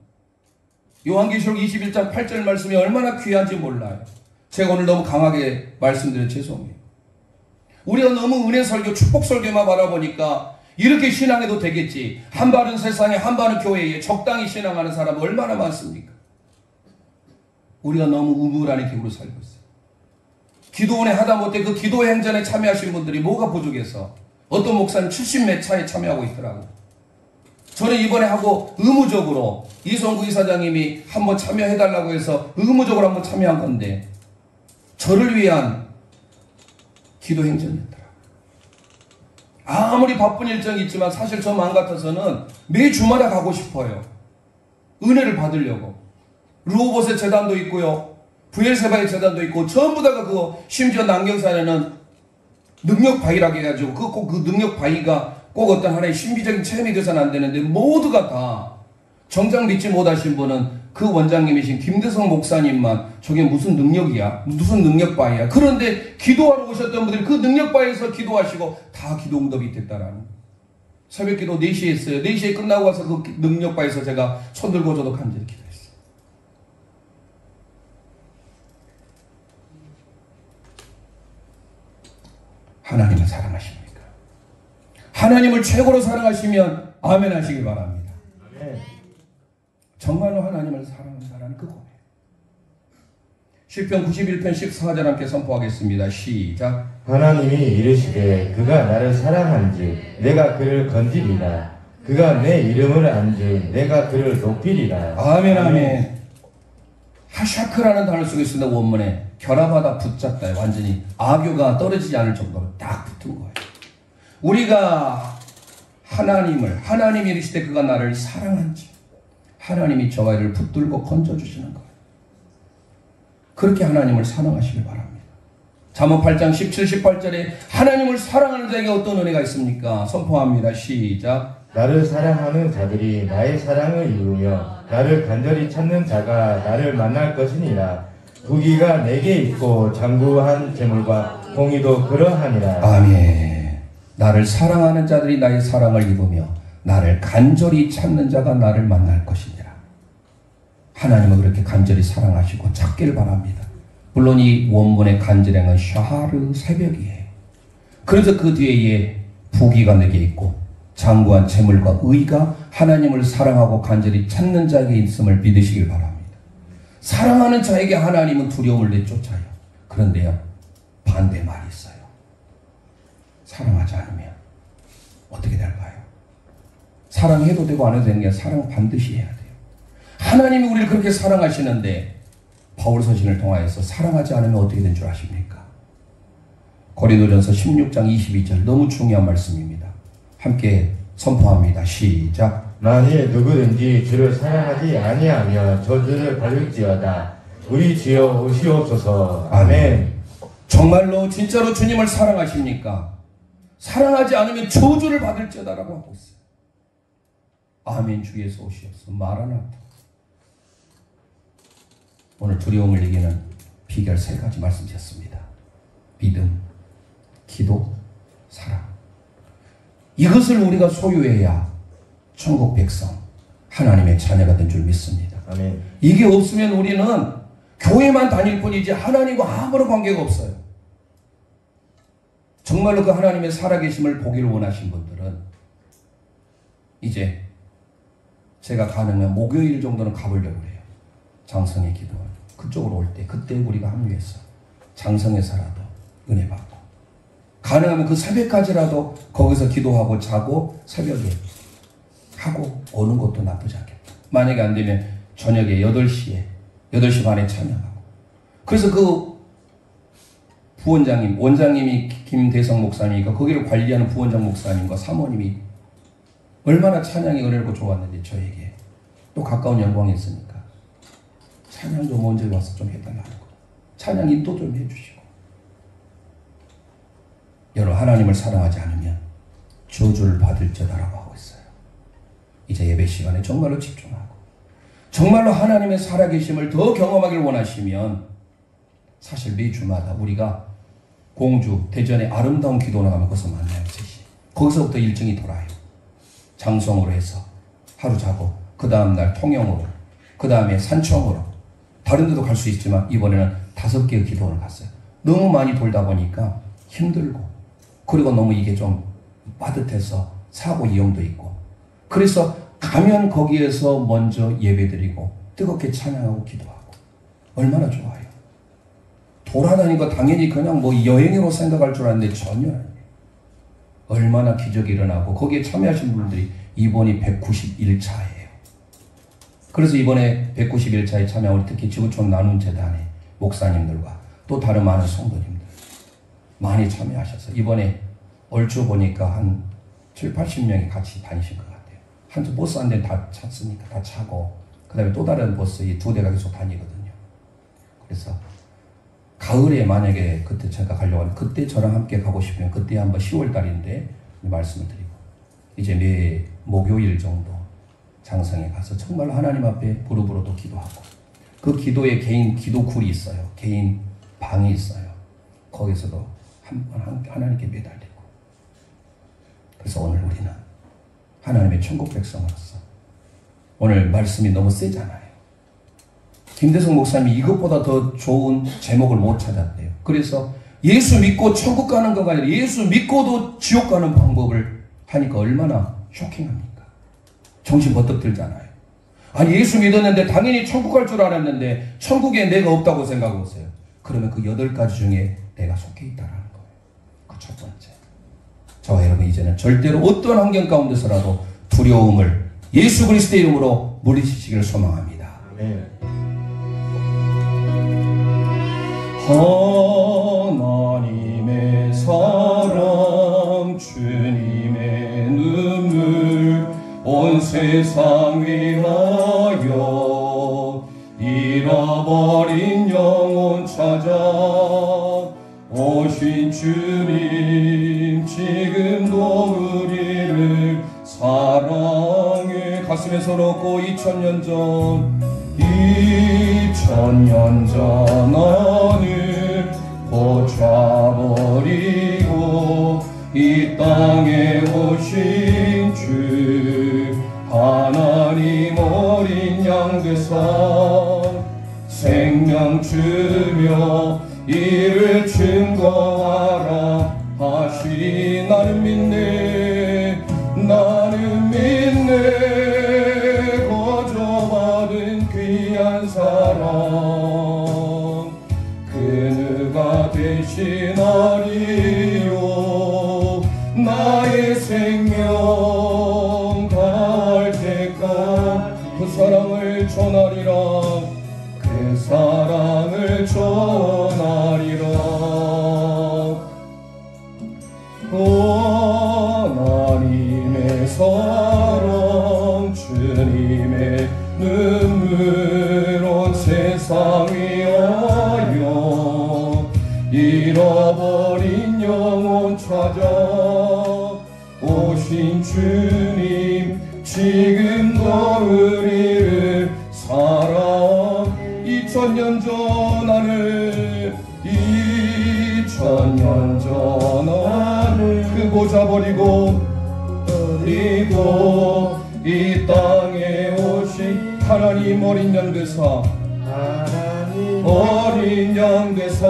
요한계시록 21장 8절 말씀이 얼마나 귀한지 몰라요. 제가 오늘 너무 강하게 말씀드려 죄송해요. 우리가 너무 은혜 설교, 축복 설교만 바라보니까 이렇게 신앙해도 되겠지. 한 발은 세상에, 한 발은 교회에 적당히 신앙하는 사람 얼마나 많습니까? 우리가 너무 우물 안에 기으로 살고 있어요. 기도원에 하다못해 그 기도 행전에 참여하신 분들이 뭐가 부족해서 어떤 목사는 70몇 차에 참여하고 있더라고. 저는 이번에 하고 의무적으로 이성구 이사장님이 한번 참여해달라고 해서 의무적으로 한번 참여한 건데, 저를 위한 기도 행전이었더라고요. 아무리 바쁜 일정이 있지만 사실 저 마음 같아서는 매 주마다 가고 싶어요. 은혜를 받으려고. 르호봇의 재단도 있고요, 부엘세바의 재단도 있고, 전부 다가 그거, 심지어 남경산에는 능력바위라고 해가지고 꼭 그 능력바위가 꼭 어떤 하나의 신비적인 체험이 돼서는 안 되는데, 모두가 다 정작 믿지 못하신 분은 그 원장님이신 김대성 목사님만 저게 무슨 능력이야? 무슨 능력바위야? 그런데 기도하러 오셨던 분들이 그 능력바위에서 기도하시고 다 기도 응답이 됐다라는. 새벽 기도 4시에 했어요. 4시에 끝나고 와서 그 능력바위에서 제가 손 들고 저도 간절히 기도했어요. 하나님을 사랑하십니까? 하나님을 최고로 사랑하시면 아멘 하시길 바랍니다. 아멘. 정말로 하나님을 사랑한다는 그 고백. 시편 91편 14절 함께 선포하겠습니다. 시작. 하나님이 이르시되 그가 나를 사랑한즉 내가 그를 건지리라. 그가 내 이름을 안즉 내가 그를 높이리라. 아멘 아멘. 하샤크라는 단어 쓰고 있습니다. 원문에 결합하다 붙잡다, 완전히 악유가 떨어지지 않을 정도로 딱 붙은 거예요. 우리가 하나님이 이르시되 그가 나를 사랑한지, 하나님이 저와 이를 붙들고 건져주시는 거예요. 그렇게 하나님을 사랑하시길 바랍니다. 잠언 8장 17, 18절에 하나님을 사랑하는 자에게 어떤 은혜가 있습니까? 선포합니다. 시작. 나를 사랑하는 자들이 나의 사랑을 이루며 나를 간절히 찾는 자가 나를 만날 것이니라. 부귀가 내게 있고 장구한 재물과 공의도 그러하니라. 아멘. 나를 사랑하는 자들이 나의 사랑을 입으며 나를 간절히 찾는 자가 나를 만날 것이니라. 하나님은 그렇게 간절히 사랑하시고 찾기를 바랍니다. 물론 이 원문의 간절행은 샤하르 새벽이에요. 그래서 그 뒤에 부귀가 내게 있고 장구한 재물과 의가 하나님을 사랑하고 간절히 찾는 자에게 있음을 믿으시길 바랍니다. 사랑하는 자에게 하나님은 두려움을 내쫓아요. 그런데요, 반대 말이 있어요. 사랑하지 않으면 어떻게 될까요? 사랑해도 되고 안 해도 되는 게 아니라 사랑 반드시 해야 돼요. 하나님이 우리를 그렇게 사랑하시는데 바울 서신을 통하여서 사랑하지 않으면 어떻게 된 줄 아십니까? 고린도전서 16장 22절 너무 중요한 말씀입니다. 함께 선포합니다. 시작. 만일 누구든지 주를 사랑하지 아니하며 저주를 받을지어다. 우리 주여 오시옵소서. 아멘. 정말로 진짜로 주님을 사랑하십니까? 사랑하지 않으면 저주를 받을지어다라고 하고 있어요. 아멘. 주 예수 오시옵소서. 마라나타. 오늘 두려움을 이기는 비결 3가지 말씀드렸습니다. 믿음, 기도, 사랑. 이것을 우리가 소유해야 천국 백성, 하나님의 자녀가 된 줄 믿습니다. 아멘. 이게 없으면 우리는 교회만 다닐 뿐이지 하나님과 아무런 관계가 없어요. 정말로 그 하나님의 살아계심을 보기를 원하신 분들은 이제 제가 가능한 목요일 정도는 가보려고 해요. 장성의 기도 그쪽으로 올 때 그때 우리가 합류해서 장성에서라도 은혜 받고 가능하면 그 새벽까지라도 거기서 기도하고 자고 새벽에 하고 오는 것도 나쁘지 않겠다. 만약에 안 되면 저녁에 8시 반에 참여하고. 그래서 그 부원장님, 원장님이 김대성 목사님이니까 거기를 관리하는 부원장 목사님과 사모님이 얼마나 찬양이 은혜롭고 좋았는데 저에게 또 가까운 영광이 있으니까 찬양 좀 언제 와서 좀 해달라는 거. 찬양 인도 좀 해주시고. 여러분 하나님을 사랑하지 않으면 저주를 받을지어다라고 하고 있어요. 이제 예배 시간에 정말로 집중하고 정말로 하나님의 살아계심을 더 경험하길 원하시면 사실 매주마다 우리가 공주, 대전의 아름다운 기도 나가면 거기서 만나요. 3시. 거기서부터 일정이 돌아요. 장성으로 해서 하루 자고 그 다음날 통영으로 그 다음에 산청으로 다른 데도 갈 수 있지만 이번에는 5개의 기도원을 갔어요. 너무 많이 돌다 보니까 힘들고 그리고 너무 이게 좀 빠듯해서 사고 이용도 있고 그래서 가면 거기에서 먼저 예배드리고 뜨겁게 찬양하고 기도하고 얼마나 좋아요. 돌아다니고 당연히 그냥 뭐 여행으로 생각할 줄 알았는데 전혀 아니에요. 얼마나 기적이 일어나고 거기에 참여하신 분들이 이번이 191차예요. 그래서 이번에 191차에 참여한 우리 특히 지구촌 나눔 재단의 목사님들과 또 다른 많은 성도님들 많이 참여하셔서 이번에 얼추 보니까 한 7, 80명이 같이 다니신 것 같아요. 한 버스 한 대 다 찼으니까 다 차고 그 다음에 또 다른 버스 이 2대가 계속 다니거든요. 그래서 가을에 만약에 그때 제가 가려고 하면 그때 저랑 함께 가고 싶으면 그때 한번 10월 달인데 말씀을 드리고 이제 매 목요일 정도 장성에 가서 정말 하나님 앞에 무릎으로도 기도하고 그 기도에 개인 기도쿨이 있어요. 개인 방이 있어요. 거기서도 하나님께 매달리고 그래서 오늘 우리는 하나님의 천국 백성으로서 오늘 말씀이 너무 세잖아요. 김대성 목사님이 이것보다 더 좋은 제목을 못 찾았대요. 그래서 예수 믿고 천국 가는 것가 아니라 예수 믿고도 지옥 가는 방법을 하니까 얼마나 쇼킹합니까? 정신 번뜩 들잖아요. 아니 예수 믿었는데 당연히 천국 갈 줄 알았는데 천국에 내가 없다고 생각하고 있어요. 그러면 그 8가지 중에 내가 속해 있다는 거예요. 그 첫 번째. 저와 여러분 이제는 절대로 어떤 환경 가운데서라도 두려움을 예수 그리스도의 이름으로 물리치시기를 소망합니다. 네. 하나님의 사랑 주님의 눈물 온 세상 위하여 잃어버린 영혼 찾아 오신 주님 지금도 우리를 사랑해 가슴에 서놓고 2000년 전 2000년 전 나는 고쳐버리고 이 땅에 오신 주 하나님 어린 양 되사 생명 주며 이를 증거하라 하시 나는 믿네 거저받은 귀한 사랑 그 누가 대신하리요 나의 생명 다할 때까지 그 사랑을 전하리라 그 사랑을 전하리라 하나님의 사랑 주님의 눈물 온 세상 위하여 잃어 주님 지금도 우리를 사랑 2000년 전 하늘 2000년 전 하늘 그 보좌 버리고 이 땅에 오신 하나님 어린 양 되사 어린 양 되사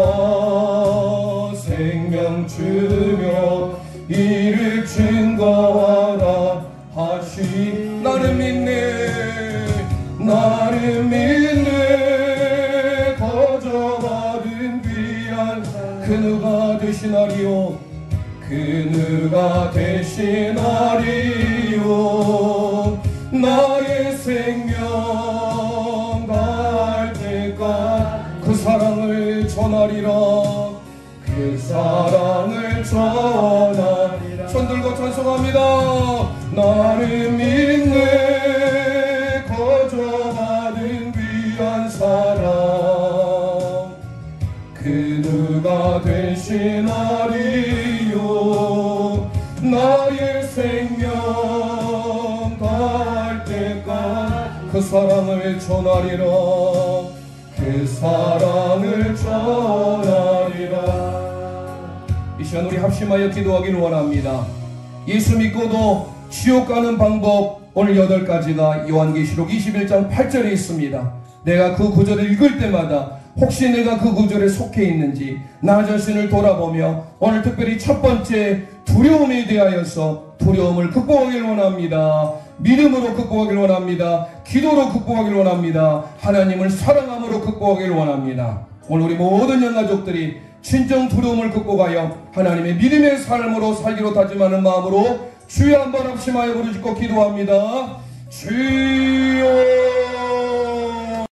생명 주며 이를 증거하라 하시 나를 믿네 거저받은 귀한 그 누가 되시나리요 그 누가 되시나리요 나의 생명 갈 때까지 그 사랑을 전하리라 그 사랑을 전하리라 손 들고 찬송합니다 나를 믿네 거저받은 귀한 사랑 그 누가 되시나리요 나의 생명 갈 때까지 그 사랑을 전하리라 그 사랑을 전하리라 이 시간 우리 합심하여 기도하길 원합니다. 예수 믿고도 지옥 가는 방법 오늘 8가지가 요한계시록 21장 8절에 있습니다. 내가 그 구절을 읽을 때마다 혹시 내가 그 구절에 속해 있는지 나 자신을 돌아보며 오늘 특별히 첫 번째 두려움에 대하여서 두려움을 극복하길 원합니다. 믿음으로 극복하길 원합니다. 기도로 극복하길 원합니다. 하나님을 사랑함으로 극복하길 원합니다. 오늘 우리 모든 영가족들이 진정 두려움을 극복하여 하나님의 믿음의 삶으로 살기로 다짐하는 마음으로 주여 한번 합심하여 부르짖고 기도합니다. 주여